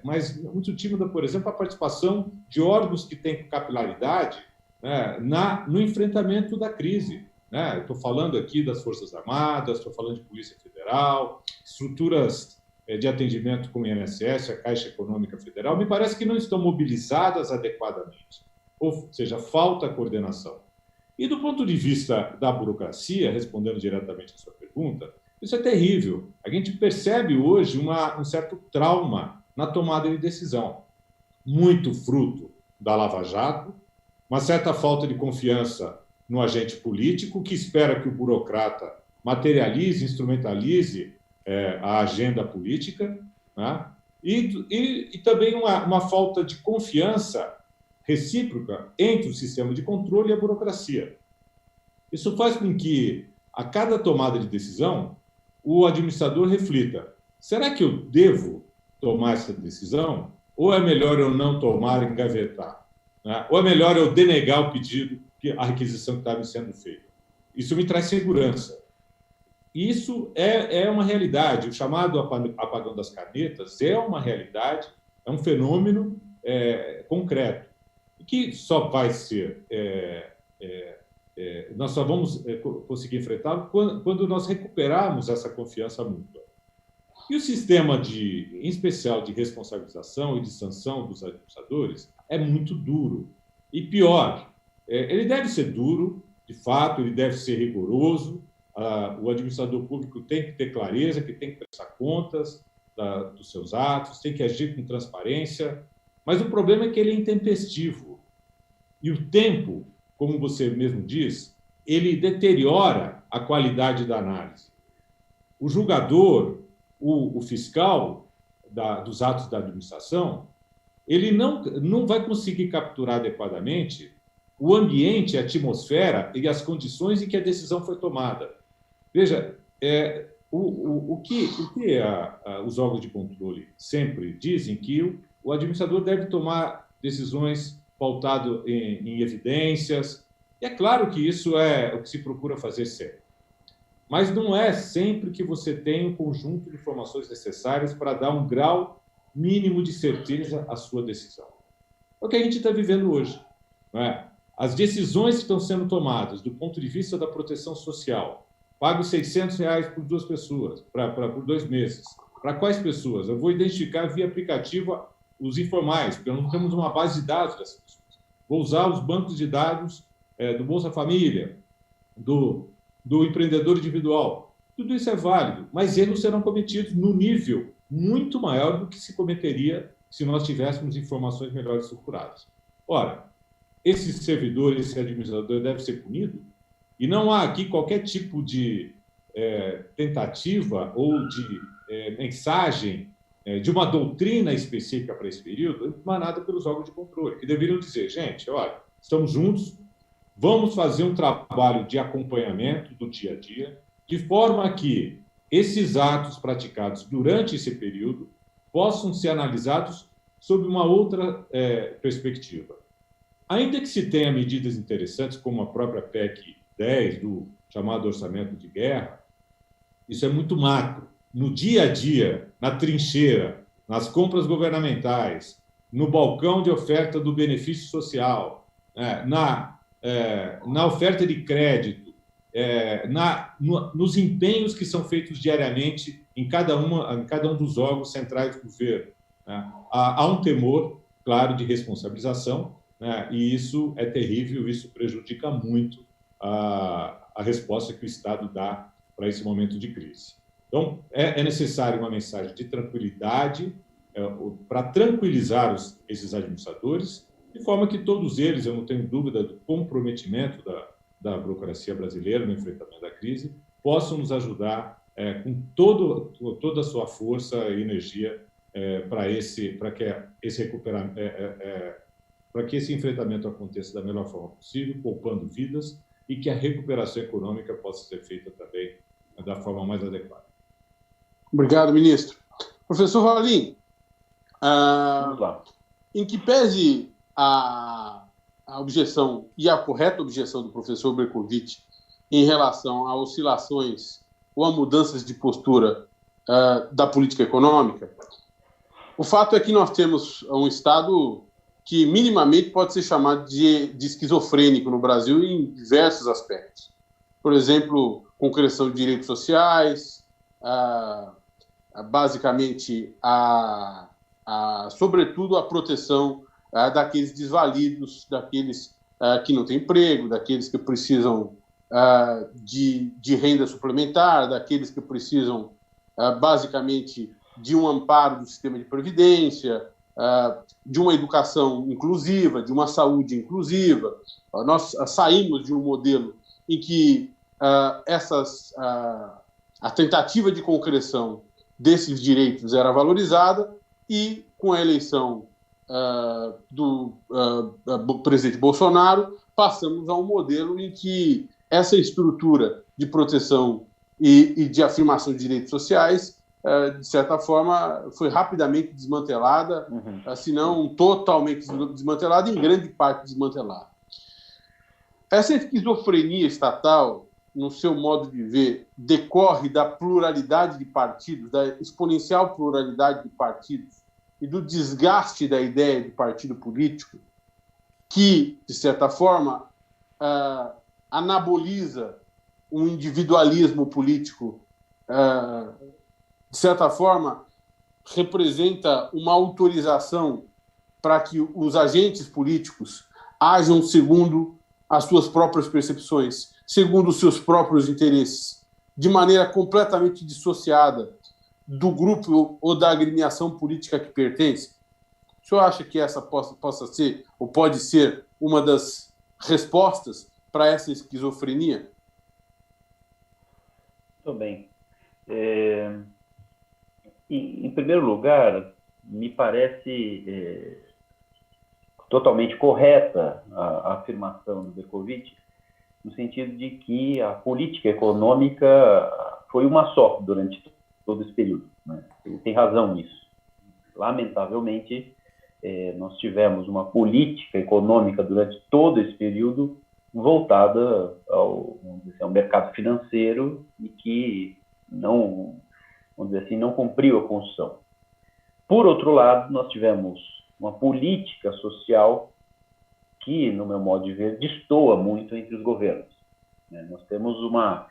C: mas muito tímida, por exemplo, a participação de órgãos que têm capilaridade, né, no enfrentamento da crise, né? Estou falando aqui das Forças Armadas, estou falando de Polícia Federal, estruturas de atendimento como o INSS, a Caixa Econômica Federal, me parece que não estão mobilizadas adequadamente, ou seja, falta coordenação. E do ponto de vista da burocracia, respondendo diretamente à sua pergunta, isso é terrível. A gente percebe hoje um certo trauma na tomada de decisão, muito fruto da Lava Jato, uma certa falta de confiança no agente político, que espera que o burocrata materialize, instrumentalize a agenda política, né? E também uma falta de confiança recíproca entre o sistema de controle e a burocracia. Isso faz com que, a cada tomada de decisão, o administrador reflita: será que eu devo tomar essa decisão? Ou é melhor eu não tomar e engavetar? Né? Ou é melhor eu denegar o pedido, a requisição que estava sendo feita? Isso me traz segurança. Isso é uma realidade. O chamado apagão das canetas é uma realidade, é um fenômeno concreto, que só vai ser... nós só vamos conseguir enfrentá-lo quando nós recuperarmos essa confiança mútua. E o sistema, em especial, de responsabilização e de sanção dos administradores é muito duro. E pior, ele deve ser duro, de fato, ele deve ser rigoroso. O administrador público tem que ter clareza, que tem que prestar contas dos seus atos, tem que agir com transparência, mas o problema é que ele é intempestivo. E o tempo como você mesmo diz, ele deteriora a qualidade da análise. O julgador, o fiscal dos atos da administração, ele não vai conseguir capturar adequadamente o ambiente, a atmosfera e as condições em que a decisão foi tomada. Veja, o que os órgãos de controle sempre dizem que o administrador deve tomar decisões pautado em evidências. E é claro que isso é o que se procura fazer sempre. Mas não é sempre que você tem um conjunto de informações necessárias para dar um grau mínimo de certeza à sua decisão. É o que a gente está vivendo hoje. Não é? As decisões que estão sendo tomadas do ponto de vista da proteção social, pago R$600 por 2 pessoas, por 2 meses. Para quais pessoas? Eu vou identificar via aplicativo os informais, porque não temos uma base de dados dessas pessoas. Vou usar os bancos de dados do Bolsa Família, do empreendedor individual. Tudo isso é válido, mas erros serão cometidos no nível muito maior do que se cometeria se nós tivéssemos informações melhor estruturadas. Ora, esse servidor, esse administrador deve ser punido, e não há aqui qualquer tipo de tentativa ou de mensagem de uma doutrina específica para esse período, emanada pelos órgãos de controle, que deveriam dizer, gente, olha, estamos juntos, vamos fazer um trabalho de acompanhamento do dia a dia, de forma que esses atos praticados durante esse período possam ser analisados sob uma outra perspectiva. Ainda que se tenha medidas interessantes, como a própria PEC 10, do chamado orçamento de guerra, isso é muito macro. No dia a dia, na trincheira, nas compras governamentais, no balcão de oferta do benefício social, na oferta de crédito, nos empenhos que são feitos diariamente em cada um dos órgãos centrais do governo. Há um temor, claro, de responsabilização, e isso é terrível, isso prejudica muito a resposta que o Estado dá para esse momento de crise. Então, é necessário uma mensagem de tranquilidade para tranquilizar esses administradores, de forma que todos eles, eu não tenho dúvida do comprometimento da burocracia brasileira no enfrentamento da crise, possam nos ajudar com toda a sua força e energia para que esse enfrentamento aconteça da melhor forma possível, poupando vidas, e que a recuperação econômica possa ser feita também da forma mais adequada.
A: Obrigado, ministro. Professor Rolim, em que pese a objeção e a correta objeção do professor Bercovitch em relação a oscilações ou a mudanças de postura da política econômica, o fato é que nós temos um Estado que minimamente pode ser chamado de esquizofrênico no Brasil em diversos aspectos. Por exemplo, concreção de direitos sociais, basicamente, sobretudo, a proteção daqueles desvalidos, daqueles que não têm emprego, daqueles que precisam de renda suplementar, daqueles que precisam, basicamente, de um amparo do sistema de previdência, de uma educação inclusiva, de uma saúde inclusiva. Nós saímos de um modelo em que a tentativa de concreção desses direitos era valorizada, e com a eleição do presidente Bolsonaro, passamos a um modelo em que essa estrutura de proteção e de afirmação de direitos sociais, de certa forma, foi rapidamente desmantelada, se não totalmente desmantelada, em grande parte desmantelada. Essa esquizofrenia estatal, no seu modo de ver, decorre da pluralidade de partidos, da exponencial pluralidade de partidos e do desgaste da ideia de partido político, que, de certa forma, anaboliza um individualismo político, de certa forma, representa uma autorização para que os agentes políticos ajam segundo as suas próprias percepções, segundo os seus próprios interesses, de maneira completamente dissociada do grupo ou da agremiação política que pertence. O senhor acha que essa possa ser, ou pode ser, uma das respostas para essa esquizofrenia?
D: Muito bem. Em primeiro lugar, me parece totalmente correta a afirmação do Berkovitch, no sentido de que a política econômica foi uma só durante todo esse período, né? Ele tem razão nisso. Lamentavelmente, nós tivemos uma política econômica durante todo esse período voltada vamos dizer assim, ao mercado financeiro e que não, vamos dizer assim, não cumpriu a função. Por outro lado, nós tivemos uma política social que, no meu modo de ver, destoa muito entre os governos, né? Nós temos uma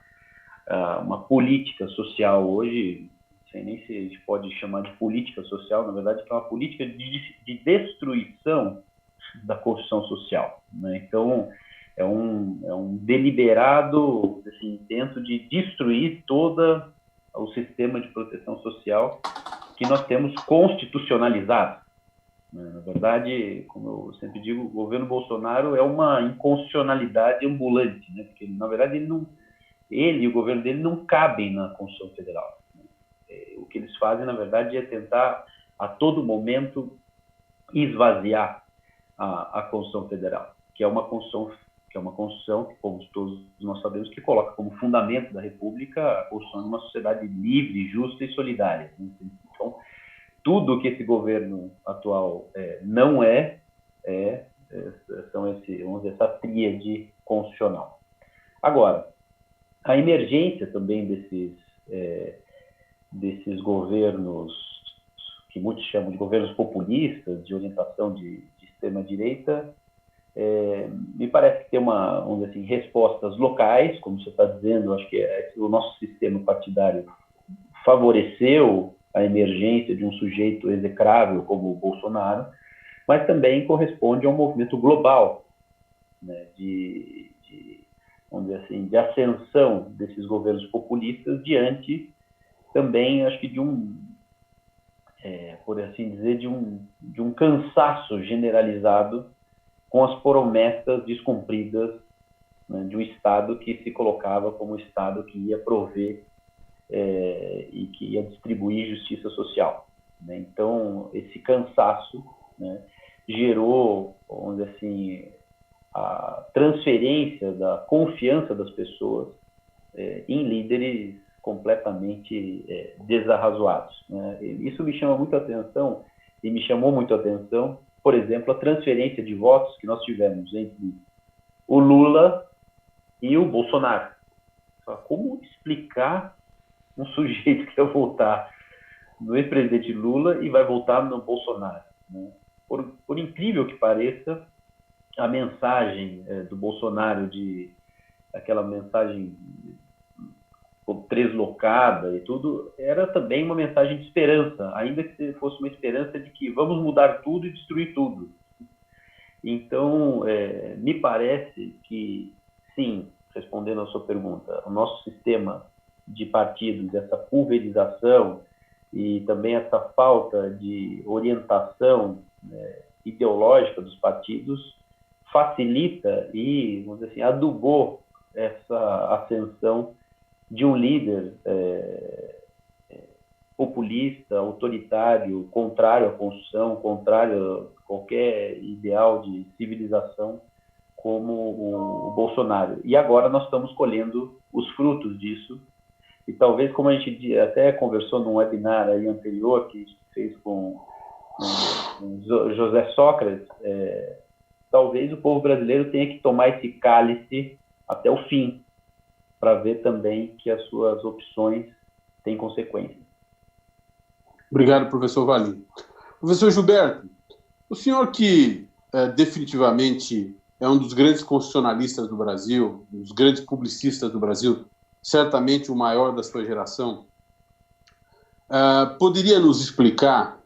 D: política social hoje, não sei nem se a gente pode chamar de política social, na verdade, que é uma política de destruição da construção social, né? Então, é um deliberado assim, intento de destruir todo o sistema de proteção social que nós temos constitucionalizado. Na verdade, como eu sempre digo, o governo Bolsonaro é uma inconstitucionalidade ambulante, né? Porque, na verdade, ele e o governo dele não cabem na Constituição Federal. O que eles fazem, na verdade, é tentar, a todo momento, esvaziar a Constituição Federal, que é uma Constituição que, como todos nós sabemos, que coloca como fundamento da República a construção de uma sociedade livre, justa e solidária. Então, tudo que esse governo atual não são vamos dizer, essa tríade constitucional. Agora, a emergência também desses governos, que muitos chamam de governos populistas, de orientação de extrema-direita, me parece que tem vamos dizer assim, respostas locais, como você está dizendo. Acho que o nosso sistema partidário favoreceu a emergência de um sujeito execrável como o Bolsonaro, mas também corresponde a um movimento global, né, vamos dizer assim, de ascensão desses governos populistas diante também, acho que por assim dizer, de um cansaço generalizado com as promessas descumpridas, né, de um Estado que se colocava como um Estado que ia prover e que ia distribuir justiça social, né? Então, esse cansaço, né, gerou, vamos dizer assim, a transferência da confiança das pessoas em líderes completamente desarrazoados, né? Isso me chama muito a atenção, e me chamou muito a atenção, por exemplo, a transferência de votos que nós tivemos entre o Lula e o Bolsonaro. Como explicar um sujeito que vai votar no ex-presidente Lula e vai votar no Bolsonaro, né? Por incrível que pareça, a mensagem do Bolsonaro, aquela mensagem translocada e tudo, era também uma mensagem de esperança, ainda que fosse uma esperança de que vamos mudar tudo e destruir tudo. Então, me parece que, sim, respondendo à sua pergunta, o nosso sistema de partidos, essa pulverização e também essa falta de orientação ideológica dos partidos facilita e, vamos dizer assim, adubou essa ascensão de um líder populista, autoritário, contrário à Constituição, contrário a qualquer ideal de civilização, como o Bolsonaro. E agora nós estamos colhendo os frutos disso. E talvez, como a gente até conversou num webinar aí anterior, que a gente fez com José Sócrates, talvez o povo brasileiro tenha que tomar esse cálice até o fim, para ver também que as suas opções têm consequências.
A: Obrigado, professor Valim. Professor Gilberto, o senhor que definitivamente é um dos grandes constitucionalistas do Brasil, um dos grandes publicistas do Brasil, certamente o maior da sua geração, poderia nos explicar,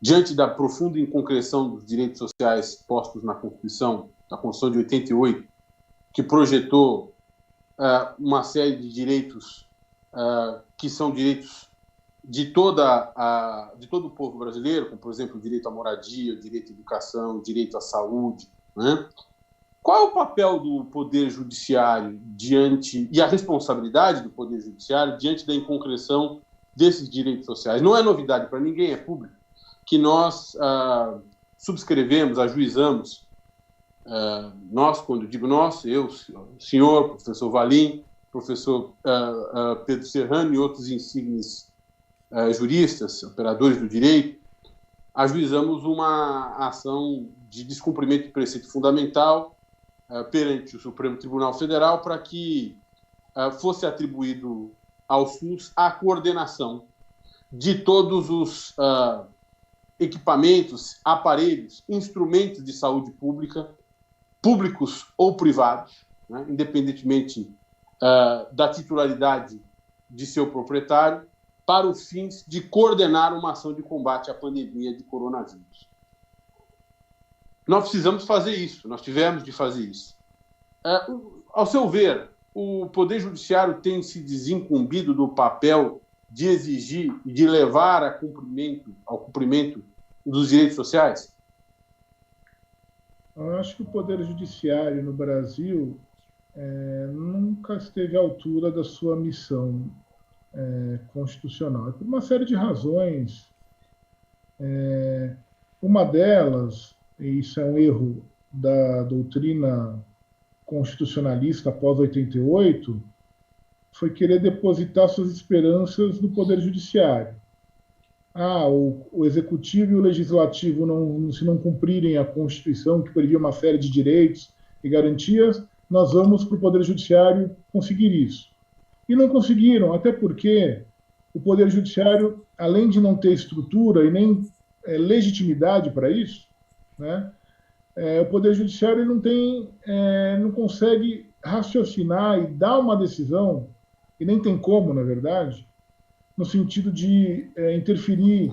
A: diante da profunda inconcreção dos direitos sociais postos na Constituição de 88, que projetou uma série de direitos que são direitos de todo o povo brasileiro, como, por exemplo, o direito à moradia, o direito à educação, o direito à saúde, né? Qual é o papel do Poder Judiciário diante, e a responsabilidade do Poder Judiciário diante da inconcreção desses direitos sociais? Não é novidade para ninguém, é público, que nós subscrevemos, ajuizamos, nós, quando digo nós, eu, o senhor, professor Valim, professor Pedro Serrano e outros insígnios juristas, operadores do direito, ajuizamos uma ação de descumprimento de preceito fundamental perante o Supremo Tribunal Federal para que fosse atribuído ao SUS a coordenação de todos os equipamentos, aparelhos, instrumentos de saúde pública, públicos ou privados, né, independentemente da titularidade de seu proprietário, para os fins de coordenar uma ação de combate à pandemia de coronavírus. Nós precisamos fazer isso, nós tivemos de fazer isso. Ao seu ver, o Poder Judiciário tem se desincumbido do papel de exigir e de levar ao cumprimento dos direitos sociais?
B: Eu acho que o Poder Judiciário no Brasil nunca esteve à altura da sua missão constitucional. Por uma série de razões. Uma delas, e isso é um erro da doutrina constitucionalista após 88, foi querer depositar suas esperanças no Poder Judiciário. O Executivo e o Legislativo, se não cumprirem a Constituição, que previa uma série de direitos e garantias, nós vamos para o Poder Judiciário conseguir isso. E não conseguiram, até porque o Poder Judiciário, além de não ter estrutura e nem legitimidade para isso, né, o Poder Judiciário não consegue raciocinar e dar uma decisão, e nem tem como, na verdade, no sentido de interferir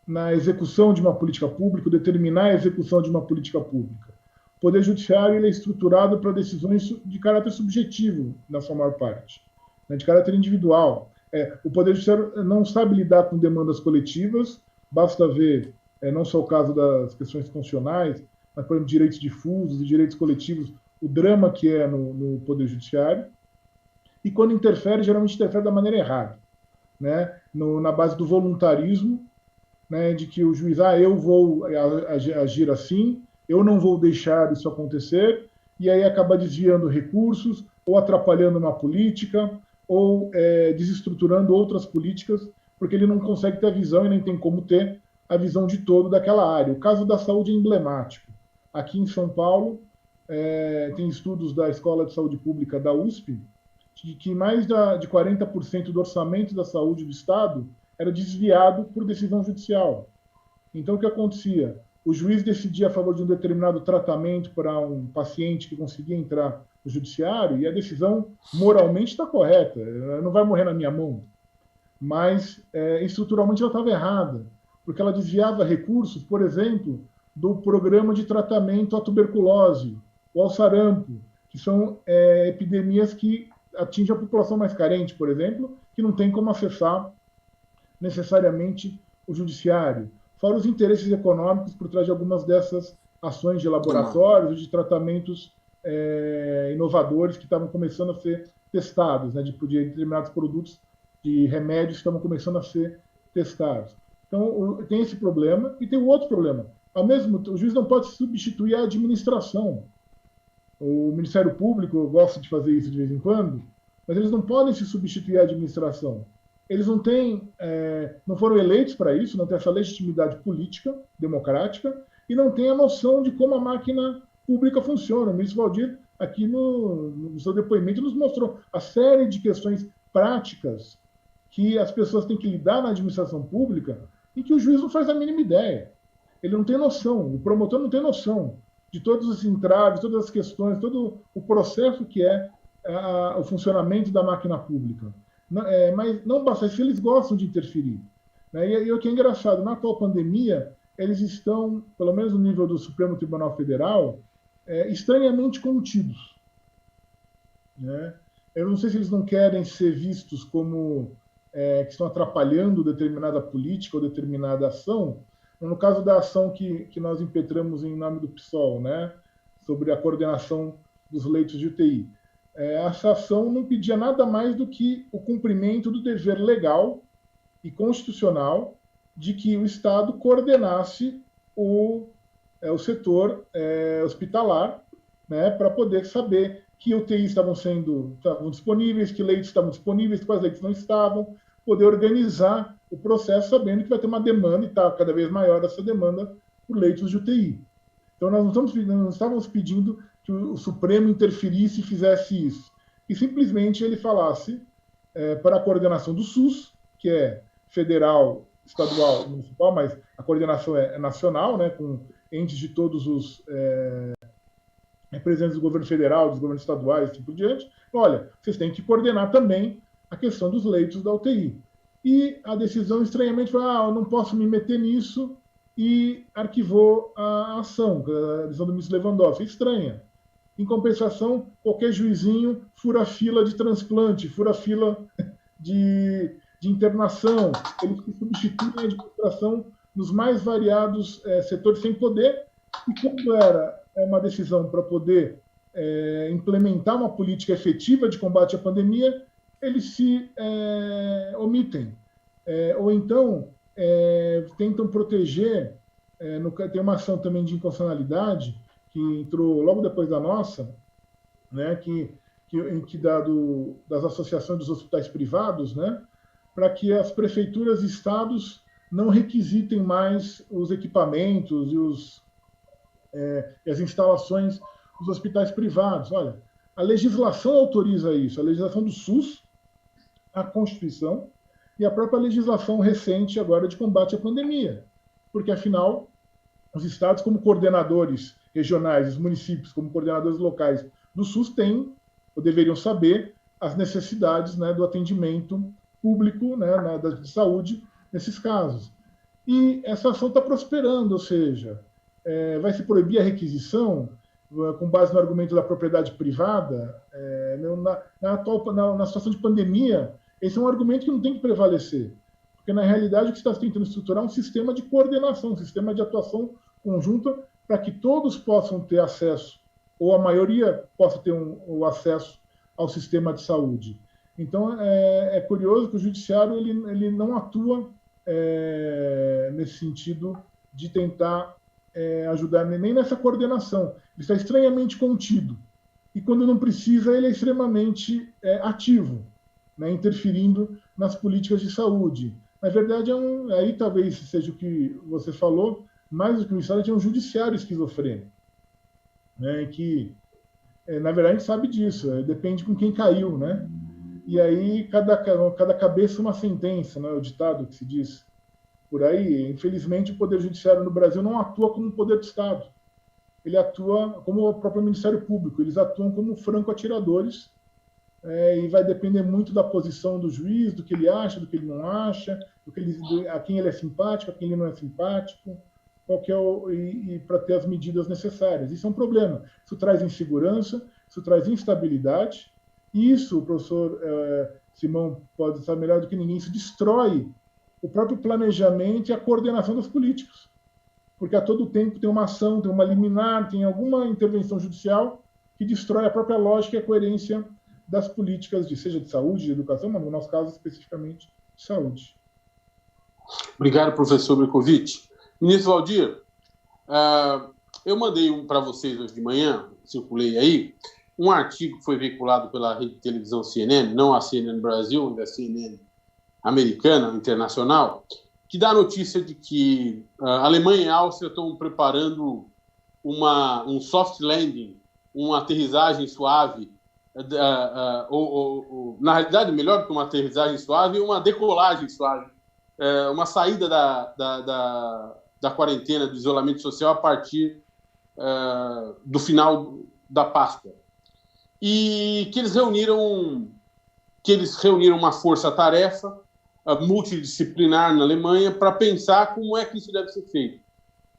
B: na execução de uma política pública, determinar a execução de uma política pública. O Poder Judiciário ele é estruturado para decisões de caráter subjetivo, na sua maior parte, né, de caráter individual. O Poder Judiciário não sabe lidar com demandas coletivas, basta ver, não só o caso das questões constitucionais, mas, por exemplo, direitos difusos e direitos coletivos, o drama que é no Poder Judiciário. E quando interfere, geralmente interfere da maneira errada, né? Na base do voluntarismo, né? De que o juiz, eu vou agir assim, eu não vou deixar isso acontecer, e aí acaba desviando recursos, ou atrapalhando uma política, ou desestruturando outras políticas, porque ele não consegue ter a visão e nem tem como ter a visão de todo daquela área. O caso da saúde é emblemático. Aqui em São Paulo, tem estudos da Escola de Saúde Pública da USP, de que mais de 40% do orçamento da saúde do Estado era desviado por decisão judicial. Então, o que acontecia? O juiz decidia a favor de um determinado tratamento para um paciente que conseguia entrar no judiciário, e a decisão moralmente está correta, ela não vai morrer na minha mão, mas estruturalmente ela estava errada, porque ela desviava recursos, por exemplo, do programa de tratamento à tuberculose, ou ao sarampo, que são epidemias que atingem a população mais carente, por exemplo, que não tem como acessar necessariamente o judiciário. Fora os interesses econômicos por trás de algumas dessas ações de laboratórios, de tratamentos inovadores que estavam começando a ser testados, né, de determinados produtos, de remédios que estavam começando a ser testados. Então, tem esse problema, e tem o outro problema. O juiz não pode substituir a administração. O Ministério Público gosta de fazer isso de vez em quando, mas eles não podem se substituir à administração. Eles não foram eleitos para isso, não têm essa legitimidade política, democrática, e não têm a noção de como a máquina pública funciona. O ministro Valdir, aqui no seu depoimento, nos mostrou a série de questões práticas que as pessoas têm que lidar na administração pública e que o juiz não faz a mínima ideia. Ele não tem noção, o promotor não tem noção de todos os entraves, todas as questões, todo o processo que é o funcionamento da máquina pública. Mas não basta isso, eles gostam de interferir. Né? E o que é engraçado, na atual pandemia, eles estão, pelo menos no nível do Supremo Tribunal Federal, estranhamente contidos. Né? Eu não sei se eles não querem ser vistos como que estão atrapalhando determinada política ou determinada ação, no caso da ação que nós impetramos em nome do PSOL, né, sobre a coordenação dos leitos de UTI, essa ação não pedia nada mais do que o cumprimento do dever legal e constitucional de que o Estado coordenasse o setor hospitalar, né, para poder saber que UTIs estavam disponíveis, que leitos estavam disponíveis, quais leitos não estavam, poder organizar o processo sabendo que vai ter uma demanda, e está cada vez maior essa demanda por leitos de UTI. Então, nós não estávamos pedindo que o Supremo interferisse e fizesse isso, e simplesmente ele falasse para a coordenação do SUS, que é federal, estadual, municipal, mas a coordenação é nacional, né, com entes de todos os representantes do governo federal, dos governos estaduais, assim por diante. Olha, vocês têm que coordenar também a questão dos leitos da UTI. E a decisão, estranhamente, foi: eu não posso me meter nisso, e arquivou a ação, a decisão do ministro Lewandowski. Estranha. Em compensação, qualquer juizinho fura fila de transplante, fura fila de internação, eles que substituem a administração nos mais variados setores sem poder, e quando era uma decisão para poder implementar uma política efetiva de combate à pandemia, eles se omitem, ou então tentam proteger, tem uma ação também de inconstitucionalidade, que entrou logo depois da nossa, né, que das associações dos hospitais privados, né, para que as prefeituras e estados não requisitem mais os equipamentos e as instalações dos hospitais privados. Olha, a legislação autoriza isso, a legislação do SUS, a Constituição e a própria legislação recente agora de combate à pandemia, porque, afinal, os estados, como coordenadores regionais, os municípios, como coordenadores locais do SUS, têm ou deveriam saber as necessidades, né, do atendimento público, né, de saúde nesses casos. E essa ação está prosperando, ou seja, vai se proibir a requisição com base no argumento da propriedade privada. Na situação de pandemia, esse é um argumento que não tem que prevalecer, porque, na realidade, o que está tentando estruturar é um sistema de coordenação, um sistema de atuação conjunta para que todos possam ter acesso, ou a maioria possa ter o acesso ao sistema de saúde. Então, é curioso que o judiciário ele não atua nesse sentido de tentar ajudar nem nessa coordenação. Ele está estranhamente contido. E, quando não precisa, ele é extremamente ativo, né, interferindo nas políticas de saúde. Na verdade, aí talvez seja o que você falou, mais do que o Estado, é um judiciário esquizofrênico, né, que, na verdade, a gente sabe disso, depende com quem caiu, né? E aí cada cabeça uma sentença, né, o ditado que se diz por aí. Infelizmente, o Poder Judiciário no Brasil não atua como um poder do Estado. Ele atua como o próprio Ministério Público, eles atuam como franco-atiradores, e vai depender muito da posição do juiz, do que ele acha, do que ele não acha, a quem ele é simpático, a quem ele não é simpático, e para ter as medidas necessárias. Isso é um problema. Isso traz insegurança, isso traz instabilidade, e isso, o professor Simão pode saber melhor do que ninguém, isso destrói o próprio planejamento e a coordenação das políticas. Porque a todo tempo tem uma ação, tem uma liminar, tem alguma intervenção judicial que destrói a própria lógica e a coerência das políticas, seja de saúde, de educação, mas no nosso caso especificamente de saúde.
A: Obrigado, professor Bercovitch. Ministro Valdir, eu mandei para vocês hoje de manhã, circulei aí, um artigo que foi veiculado pela rede de televisão CNN, não a CNN Brasil, ainda a CNN americana, internacional, que dá a notícia de que a Alemanha e a Áustria estão preparando um soft landing, uma aterrissagem suave, na realidade, melhor que uma aterrissagem suave, uma decolagem suave, uma saída da quarentena, do isolamento social a partir do final da Páscoa. E que eles reuniram uma força-tarefa multidisciplinar na Alemanha para pensar como é que isso deve ser feito.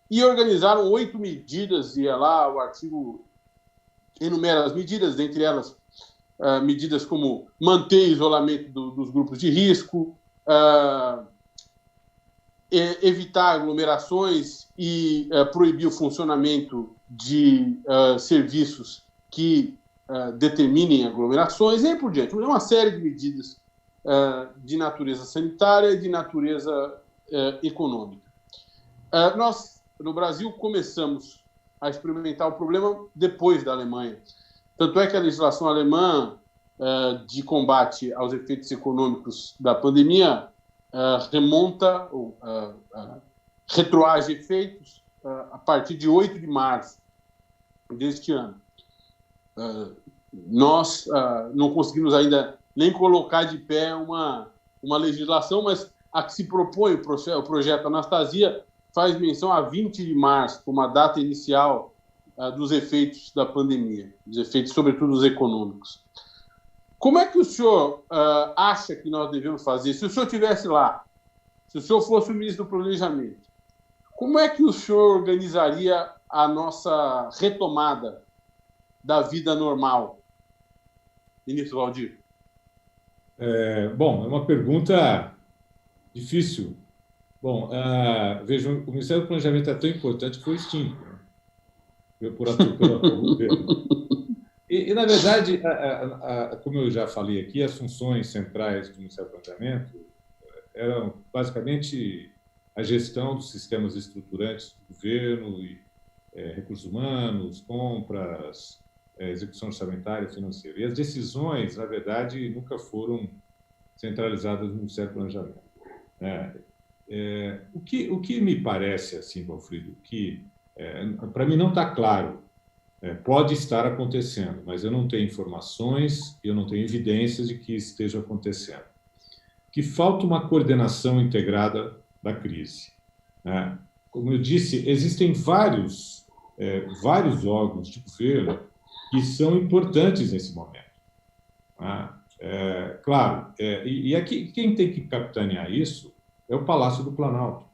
A: E organizaram 8 medidas, e lá o artigo enumera as medidas, dentre elas medidas como manter isolamento dos grupos de risco, evitar aglomerações e proibir o funcionamento de serviços que determinem aglomerações, e aí por diante. É uma série de medidas de natureza sanitária e de natureza econômica. Nós, no Brasil, começamos a experimentar o problema depois da Alemanha. Tanto é que a legislação alemã de combate aos efeitos econômicos da pandemia remonta, retroage efeitos a partir de 8 de março deste ano. Nós não conseguimos ainda nem colocar de pé uma legislação, mas a que se propõe o projeto Anastasia faz menção a 20 de março, como a data inicial dos efeitos da pandemia, dos efeitos, sobretudo, os econômicos. Como é que o senhor acha que nós devemos fazer? Se o senhor estivesse lá, se o senhor fosse o ministro do Planejamento, como é que o senhor organizaria a nossa retomada da vida normal, ministro Waldir?
C: Bom, é uma pergunta difícil. Bom, vejam, o Ministério do Planejamento é tão importante que foi extinto, né? Por atual governo. E, na verdade, como eu já falei aqui, as funções centrais do Ministério do Planejamento eram basicamente a gestão dos sistemas estruturantes do governo, e, recursos humanos, compras, execução orçamentária e financeira. E as decisões, na verdade, nunca foram centralizadas no Ministério do Planejamento. O que me parece, assim, Valfrido, que para mim não está claro. Pode estar acontecendo, mas eu não tenho informações, eu não tenho evidências de que esteja acontecendo. Que falta uma coordenação integrada da crise. Como eu disse, existem vários órgãos de governo que são importantes nesse momento. Claro, e aqui quem tem que capitanear isso é o Palácio do Planalto.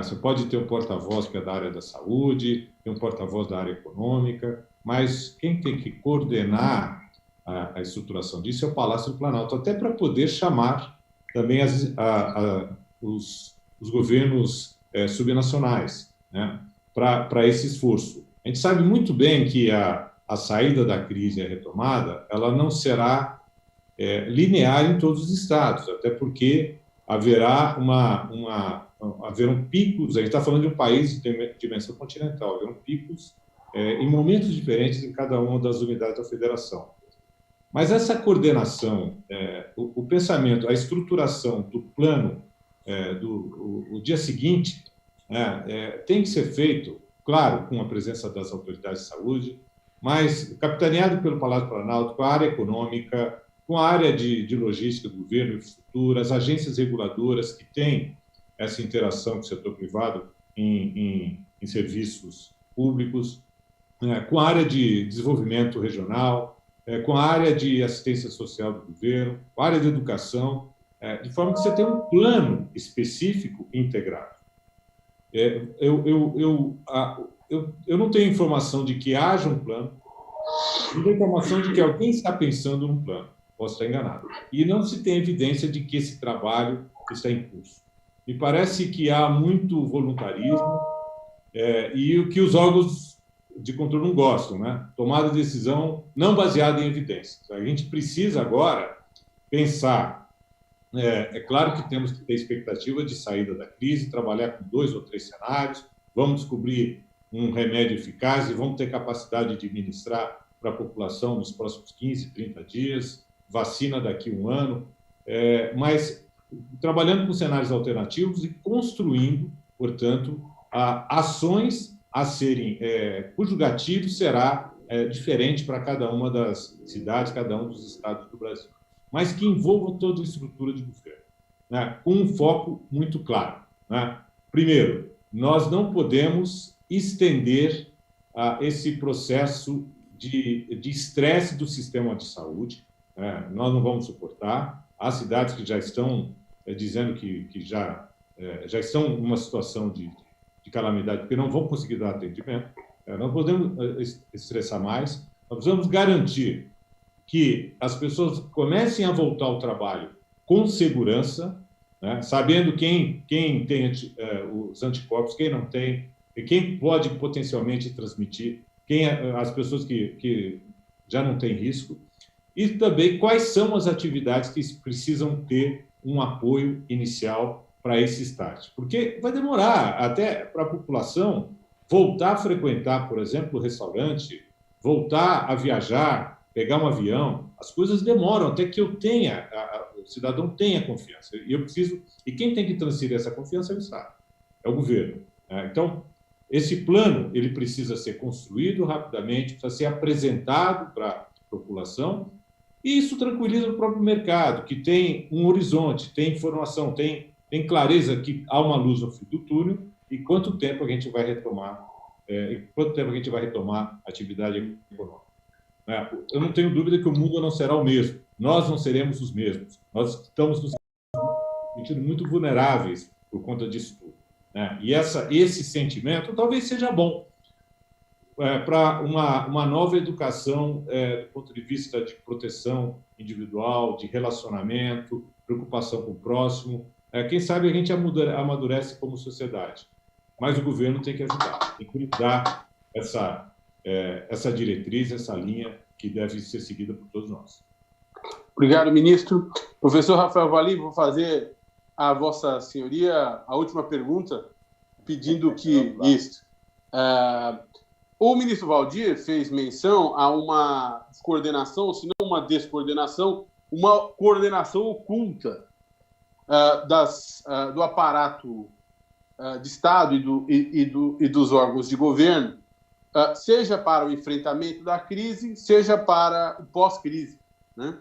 C: Você pode ter um porta-voz que é da área da saúde, tem um porta-voz da área econômica, mas quem tem que coordenar a estruturação disso é o Palácio do Planalto, até para poder chamar também os governos subnacionais, né, para esse esforço. A gente sabe muito bem que a saída da crise e a retomada ela não será linear em todos os estados, até porque haverão picos, a gente está falando de um país de dimensão continental, haverão picos em momentos diferentes em cada uma das unidades da federação. Mas essa coordenação, o pensamento, a estruturação do plano do dia seguinte, tem que ser feito, claro, com a presença das autoridades de saúde, mas capitaneado pelo Palácio do Planalto, com a área econômica, com a área de logística do governo, infraestrutura, as agências reguladoras que têm essa interação com o setor privado em serviços públicos, com a área de desenvolvimento regional, com a área de assistência social do governo, com a área de educação, de forma que você tenha um plano específico integrado. Eu não tenho informação de que haja um plano, não tenho informação de que alguém está pensando num plano. Posso estar enganado. E não se tem evidência de que esse trabalho está em curso. Me parece que há muito voluntarismo e o que os órgãos de controle não gostam, né? Tomada de decisão não baseada em evidências. A gente precisa agora pensar. É claro que temos que ter expectativa de saída da crise, trabalhar com 2 ou 3 cenários, vamos descobrir um remédio eficaz e vamos ter capacidade de administrar para a população nos próximos 15, 30 dias, vacina daqui a 1 ano, mas trabalhando com cenários alternativos e construindo, portanto, ações a serem, cujo gatilho será diferente para cada uma das cidades, cada um dos estados do Brasil, mas que envolvam toda a estrutura de governo, né, com um foco muito claro. Né? Primeiro, nós não podemos estender esse processo de estresse do sistema de saúde, nós não vamos suportar. Há cidades que já estão dizendo que já estão numa situação de calamidade, porque não vão conseguir dar atendimento. Não podemos estressar mais. Nós precisamos garantir que as pessoas comecem a voltar ao trabalho com segurança, né? Sabendo quem tem os anticorpos, quem não tem, e quem pode potencialmente transmitir, as pessoas que já não têm risco, e também quais são as atividades que precisam ter um apoio inicial para esse start. Porque vai demorar até para a população voltar a frequentar, por exemplo, o restaurante, voltar a viajar, pegar um avião. As coisas demoram até que o cidadão tenha confiança. E quem tem que transferir essa confiança é o Estado, é o governo. Então, esse plano ele precisa ser construído rapidamente, precisa ser apresentado para a população, e isso tranquiliza o próprio mercado, que tem um horizonte, tem informação, tem clareza que há uma luz no fim do túnel, e quanto tempo a gente vai retomar a atividade econômica. Eu não tenho dúvida que o mundo não será o mesmo, nós não seremos os mesmos, nós estamos nos sentindo muito vulneráveis por conta disso tudo. E esse sentimento talvez seja bom para uma nova educação do ponto de vista de proteção individual, de relacionamento, preocupação com o próximo. Quem sabe a gente amadurece como sociedade, mas o governo tem que ajudar, tem que dar essa diretriz, essa linha que deve ser seguida por todos nós.
A: Obrigado, ministro. Professor Rafael Valim, vou fazer a Vossa Senhoria a última pergunta, pedindo que o ministro Valdir fez menção a uma coordenação, se não uma descoordenação, uma coordenação oculta do aparato de Estado e dos órgãos de governo, seja para o enfrentamento da crise, seja para o pós-crise, né?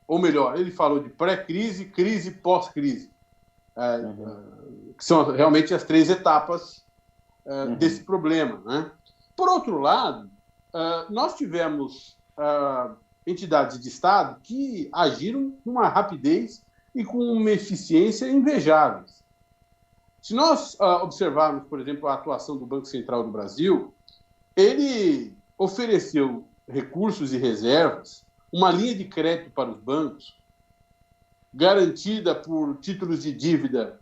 A: Ou melhor, ele falou de pré-crise, crise e pós-crise, que são realmente as 3 etapas desse problema, né? Por outro lado, nós tivemos entidades de Estado que agiram com uma rapidez e com uma eficiência invejáveis. Se nós observarmos, por exemplo, a atuação do Banco Central do Brasil, ele ofereceu recursos e reservas, uma linha de crédito para os bancos, garantida por títulos de dívida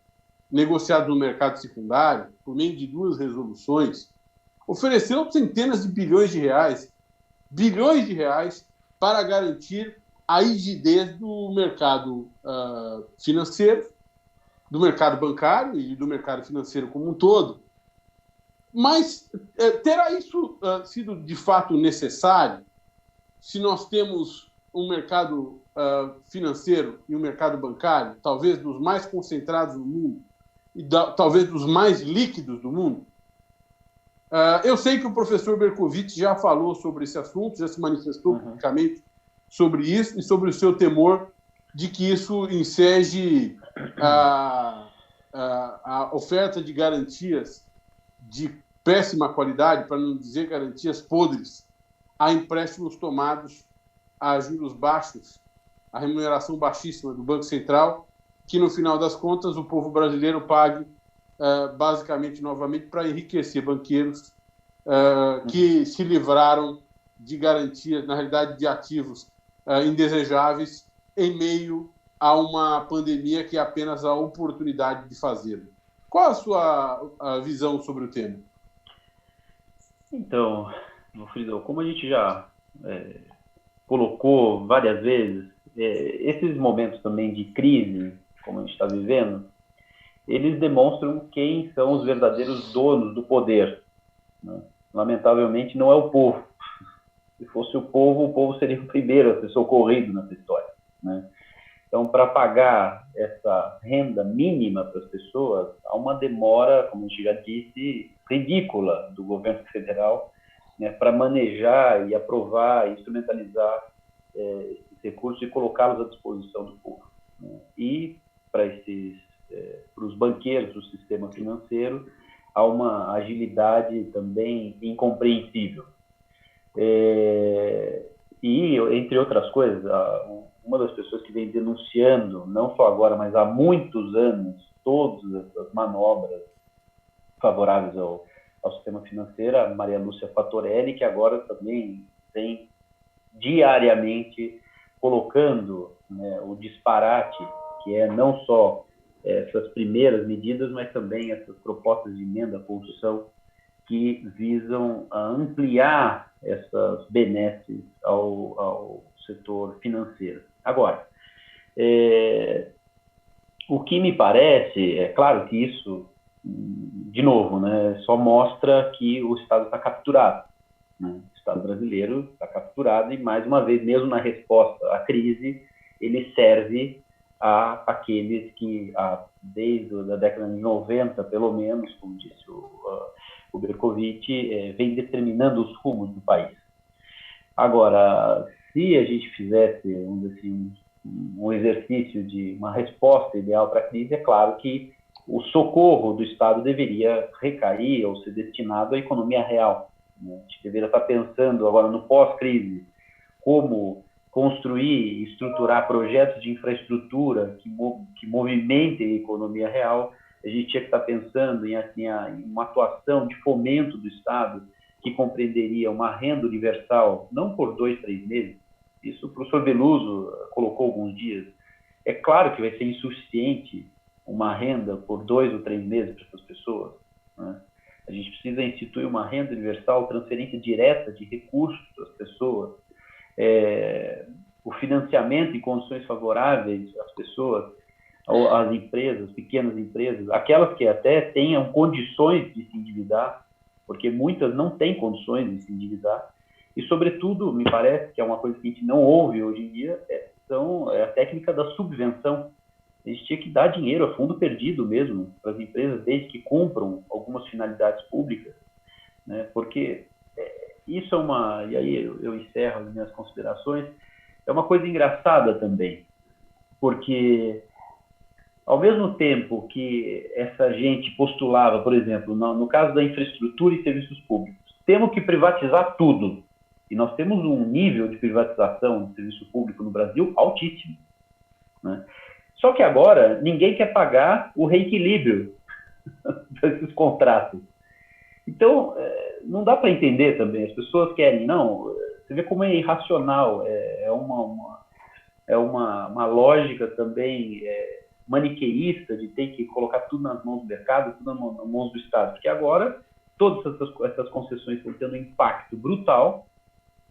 A: negociados no mercado secundário, por meio de 2 resoluções, ofereceu centenas de bilhões de reais para garantir a rigidez do mercado financeiro, do mercado bancário e do mercado financeiro como um todo. Mas terá isso sido de fato necessário se nós temos um mercado financeiro e um mercado bancário, talvez dos mais concentrados do mundo e talvez dos mais líquidos do mundo? Eu sei que o professor Bercovitch já falou sobre esse assunto, já se manifestou publicamente sobre isso e sobre o seu temor de que isso enseje a oferta de garantias de péssima qualidade, para não dizer garantias podres, a empréstimos tomados a juros baixos, a remuneração baixíssima do Banco Central, que, no final das contas, o povo brasileiro pague, basicamente, novamente, para enriquecer banqueiros que se livraram de garantias, na realidade, de ativos indesejáveis, em meio a uma pandemia que é apenas a oportunidade de fazê-lo. Qual a sua visão sobre o tema?
D: Então, Frido, como a gente já colocou várias vezes, esses momentos também de crise, como a gente está vivendo, eles demonstram quem são os verdadeiros donos do poder, né? Lamentavelmente, não é o povo. Se fosse o povo seria o primeiro a ser socorrido nessa história, né? Então, para pagar essa renda mínima para as pessoas, há uma demora, como a gente já disse, ridícula do governo federal, né, para manejar e aprovar e instrumentalizar esses recursos e colocá-los à disposição do povo, né? E para os banqueiros do sistema financeiro, há uma agilidade também incompreensível. E, entre outras coisas, uma das pessoas que vem denunciando, não só agora, mas há muitos anos, todas essas manobras favoráveis ao sistema financeiro, a Maria Lúcia Fatorelli, que agora também vem diariamente colocando, né, o disparate que é não só essas primeiras medidas, mas também essas propostas de emenda à Constituição que visam ampliar essas benesses ao setor financeiro. Agora, o que me parece, é claro que isso, de novo, né, só mostra que o Estado está capturado. Né? O Estado brasileiro está capturado e, mais uma vez, mesmo na resposta à crise, ele serve àqueles que, desde a década de 90, pelo menos, como disse o Berkovitch, vem determinando os rumos do país. Agora, se a gente fizesse, vamos dizer assim, um exercício de uma resposta ideal para a crise, é claro que o socorro do Estado deveria recair ou ser destinado à economia real. Né? A gente deveria estar pensando agora no pós-crise, como construir e estruturar projetos de infraestrutura que movimentem a economia real. A gente tinha que estar pensando em uma atuação de fomento do Estado que compreenderia uma renda universal, não por 2, 3 meses. Isso o professor Veloso colocou alguns dias. É claro que vai ser insuficiente uma renda por 2 ou 3 meses para essas pessoas. Né? A gente precisa instituir uma renda universal, transferência direta de recursos para as pessoas, o financiamento em condições favoráveis às pessoas, às empresas, pequenas empresas, aquelas que até tenham condições de se endividar, porque muitas não têm condições de se endividar. E, sobretudo, me parece que é uma coisa que a gente não ouve hoje em dia, é a técnica da subvenção. A gente tinha que dar dinheiro a fundo perdido mesmo para as empresas, desde que cumpram algumas finalidades públicas, né? Porque isso é uma... E aí eu encerro as minhas considerações. É uma coisa engraçada também, porque ao mesmo tempo que essa gente postulava, por exemplo, no caso da infraestrutura e serviços públicos, temos que privatizar tudo. E nós temos um nível de privatização do serviço público no Brasil altíssimo. Né? Só que agora ninguém quer pagar o reequilíbrio desses contratos. Então, não dá para entender também. As pessoas querem, não. Você vê como é irracional. É uma lógica também maniqueísta de ter que colocar tudo nas mãos do mercado, tudo nas mãos do Estado. Porque agora todas essas concessões estão tendo um impacto brutal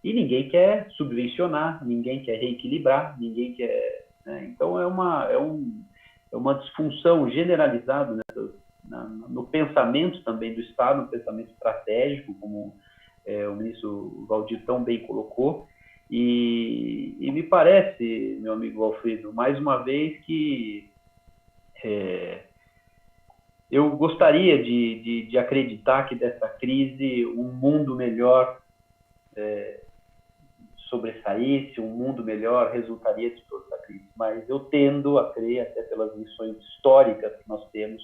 D: e ninguém quer subvencionar, ninguém quer reequilibrar, ninguém quer... Né? Então, é uma disfunção generalizada, né, no pensamento também do Estado, no pensamento estratégico, como o ministro Valdir tão bem colocou. E me parece, meu amigo Alfredo, mais uma vez que eu gostaria de acreditar que dessa crise um mundo melhor sobressaísse, um mundo melhor resultaria de toda essa crise. Mas eu tendo a crer, até pelas lições históricas que nós temos,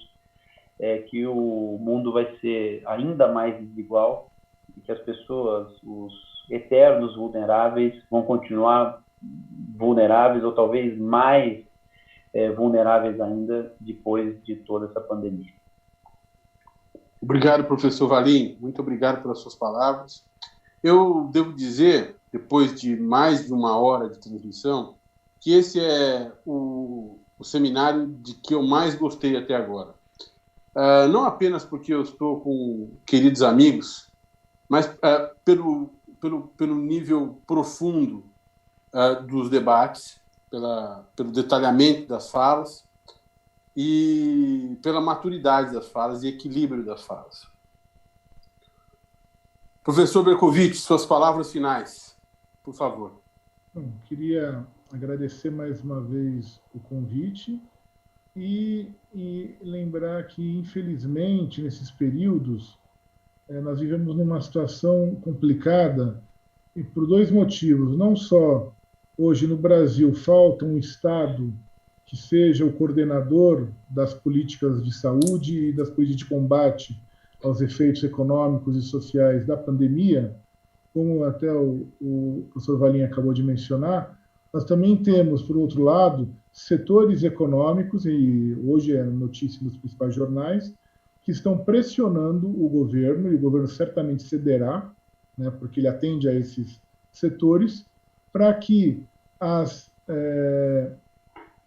D: que o mundo vai ser ainda mais desigual e que as pessoas, os eternos vulneráveis, vão continuar vulneráveis ou talvez mais vulneráveis ainda depois de toda essa pandemia.
A: Obrigado, professor Valim. Muito obrigado pelas suas palavras. Eu devo dizer, depois de mais de 1 hora de transmissão, que esse é o seminário de que eu mais gostei até agora. Não apenas porque eu estou com queridos amigos, mas pelo nível profundo dos debates, pelo detalhamento das falas e pela maturidade das falas e equilíbrio das falas. Professor Berkovitch, suas palavras finais, por favor.
B: Bom, queria agradecer mais uma vez o convite e lembrar que, infelizmente, nesses períodos, nós vivemos numa situação complicada e por 2 motivos. Não só hoje no Brasil falta um Estado que seja o coordenador das políticas de saúde e das políticas de combate aos efeitos econômicos e sociais da pandemia, como até o professor Valim acabou de mencionar, nós também temos, por outro lado, setores econômicos, e hoje é notícia nos principais jornais, que estão pressionando o governo, e o governo certamente cederá, né, porque ele atende a esses setores, para que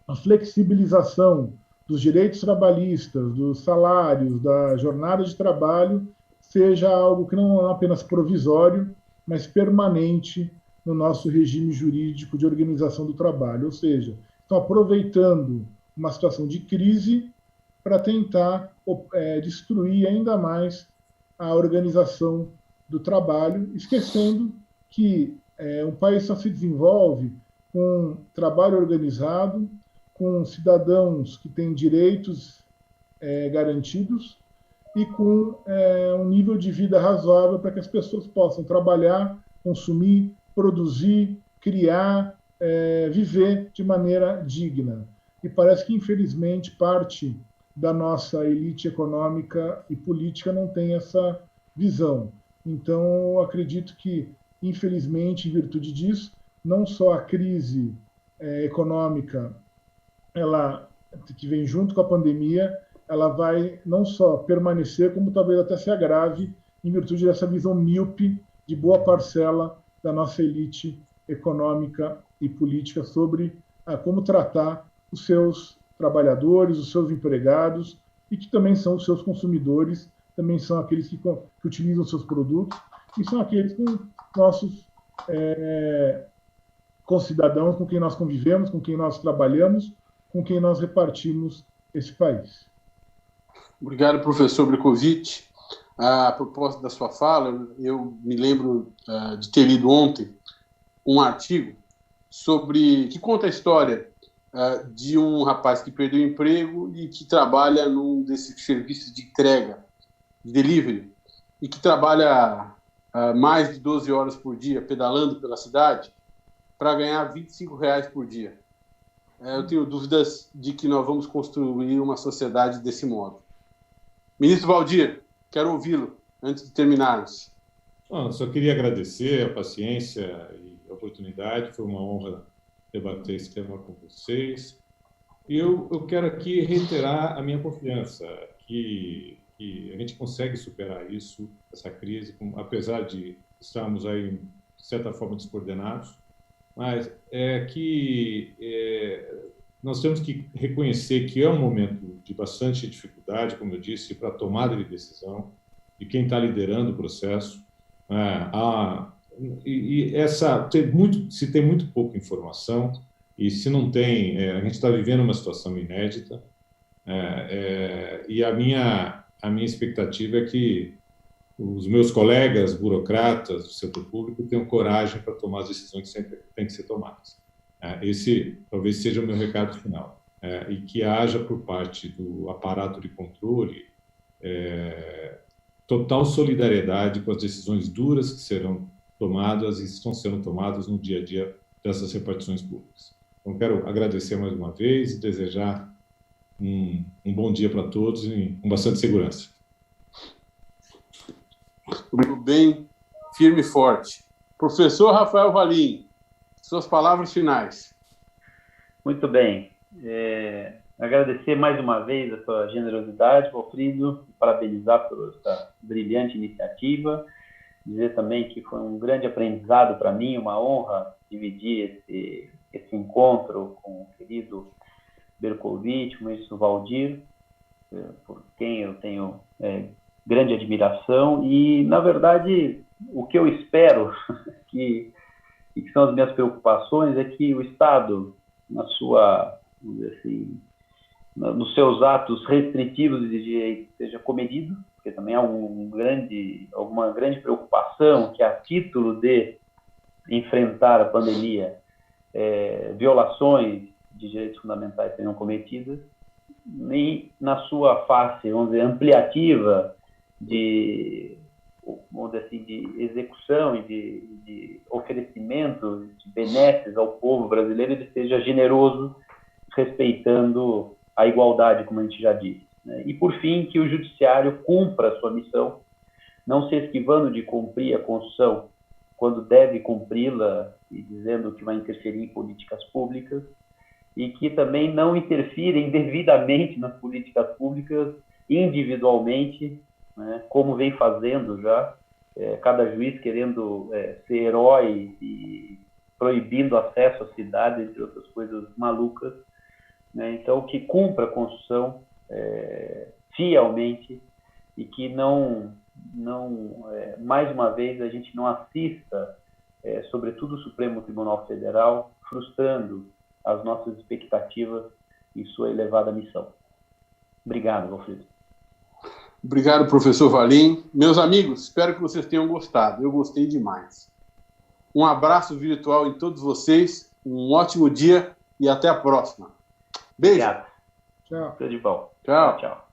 B: a flexibilização dos direitos trabalhistas, dos salários, da jornada de trabalho, seja algo que não é apenas provisório, mas permanente no nosso regime jurídico de organização do trabalho. Ou seja, estão aproveitando uma situação de crise para tentar destruir ainda mais a organização do trabalho, esquecendo que um país só se desenvolve com trabalho organizado, com cidadãos que têm direitos garantidos e com um nível de vida razoável para que as pessoas possam trabalhar, consumir, produzir, criar, viver de maneira digna. E parece que, infelizmente, parte da nossa elite econômica e política não tem essa visão. Então, eu acredito que, infelizmente, em virtude disso, não só a crise econômica, ela que vem junto com a pandemia, ela vai não só permanecer, como talvez até se agrave em virtude dessa visão míope de boa parcela da nossa elite econômica e política sobre como tratar os seus trabalhadores, os seus empregados, e que também são os seus consumidores, também são aqueles que utilizam os seus produtos, e são aqueles com nossos concidadãos, com quem nós convivemos, com quem nós trabalhamos, com quem nós repartimos esse país.
A: Obrigado, professor Bercovitch. A propósito da sua fala, eu me lembro de ter lido ontem um artigo que conta a história de um rapaz que perdeu o emprego e que trabalha num desses serviços de entrega, de delivery, e que trabalha mais de 12 horas por dia, pedalando pela cidade, para ganhar R$ 25 por dia. Eu tenho dúvidas de que nós vamos construir uma sociedade desse modo. Ministro Waldir, quero ouvi-lo antes de terminarmos.
C: Só queria agradecer a paciência e a oportunidade. Foi uma honra debater esse tema com vocês. E eu quero aqui reiterar a minha confiança que a gente consegue superar isso, essa crise, apesar de estarmos aí, de certa forma, descoordenados, mas nós temos que reconhecer que é um momento de bastante dificuldade, como eu disse, para a tomada de decisão de quem está liderando o processo. Se tem muito pouca informação e se não tem, a gente está vivendo uma situação inédita, e a minha expectativa é que os meus colegas burocratas do setor público tenham coragem para tomar as decisões que sempre têm que ser tomadas. Esse talvez seja o meu recado final. E que haja por parte do aparato de controle total solidariedade com as decisões duras que serão tomadas e estão sendo tomadas no dia a dia dessas repartições públicas. Então, quero agradecer mais uma vez e desejar um bom dia para todos e com bastante segurança.
A: Bem, firme e forte. Professor Rafael Valim, suas palavras finais.
D: Muito bem. Agradecer mais uma vez a sua generosidade, Walfrido, parabenizar por essa brilhante iniciativa, dizer também que foi um grande aprendizado para mim, uma honra dividir esse encontro com o querido Bercovitch, com o ministro Waldir, por quem eu tenho grande admiração, e, na verdade, o que eu espero, e que são as minhas preocupações, é que o Estado, vamos dizer assim, nos seus atos restritivos de direito, seja comedido, porque também há alguma grande preocupação que, a título de enfrentar a pandemia, violações de direitos fundamentais sejam cometidas, e na sua face, vamos dizer, ampliativa de execução e de oferecimento de benesses ao povo brasileiro, ele seja generoso, respeitando a igualdade, como a gente já disse, né? E, por fim, que o judiciário cumpra a sua missão, não se esquivando de cumprir a Constituição quando deve cumpri-la e dizendo que vai interferir em políticas públicas, e que também não interfira indevidamente nas políticas públicas individualmente, né, como vem fazendo já, cada juiz querendo ser herói e proibindo acesso à cidade, entre outras coisas malucas, né? Então, que cumpra a Constituição fielmente e que mais uma vez, a gente não assista, sobretudo o Supremo Tribunal Federal, frustrando as nossas expectativas em sua elevada missão. Obrigado, Valfrido.
A: Obrigado, professor Valim. Meus amigos, espero que vocês tenham gostado. Eu gostei demais. Um abraço virtual em todos vocês, um ótimo dia e até a próxima. Beijo.
D: Obrigado.
B: Tchau.
D: Tudo de bom.
A: Tchau.
D: Tchau.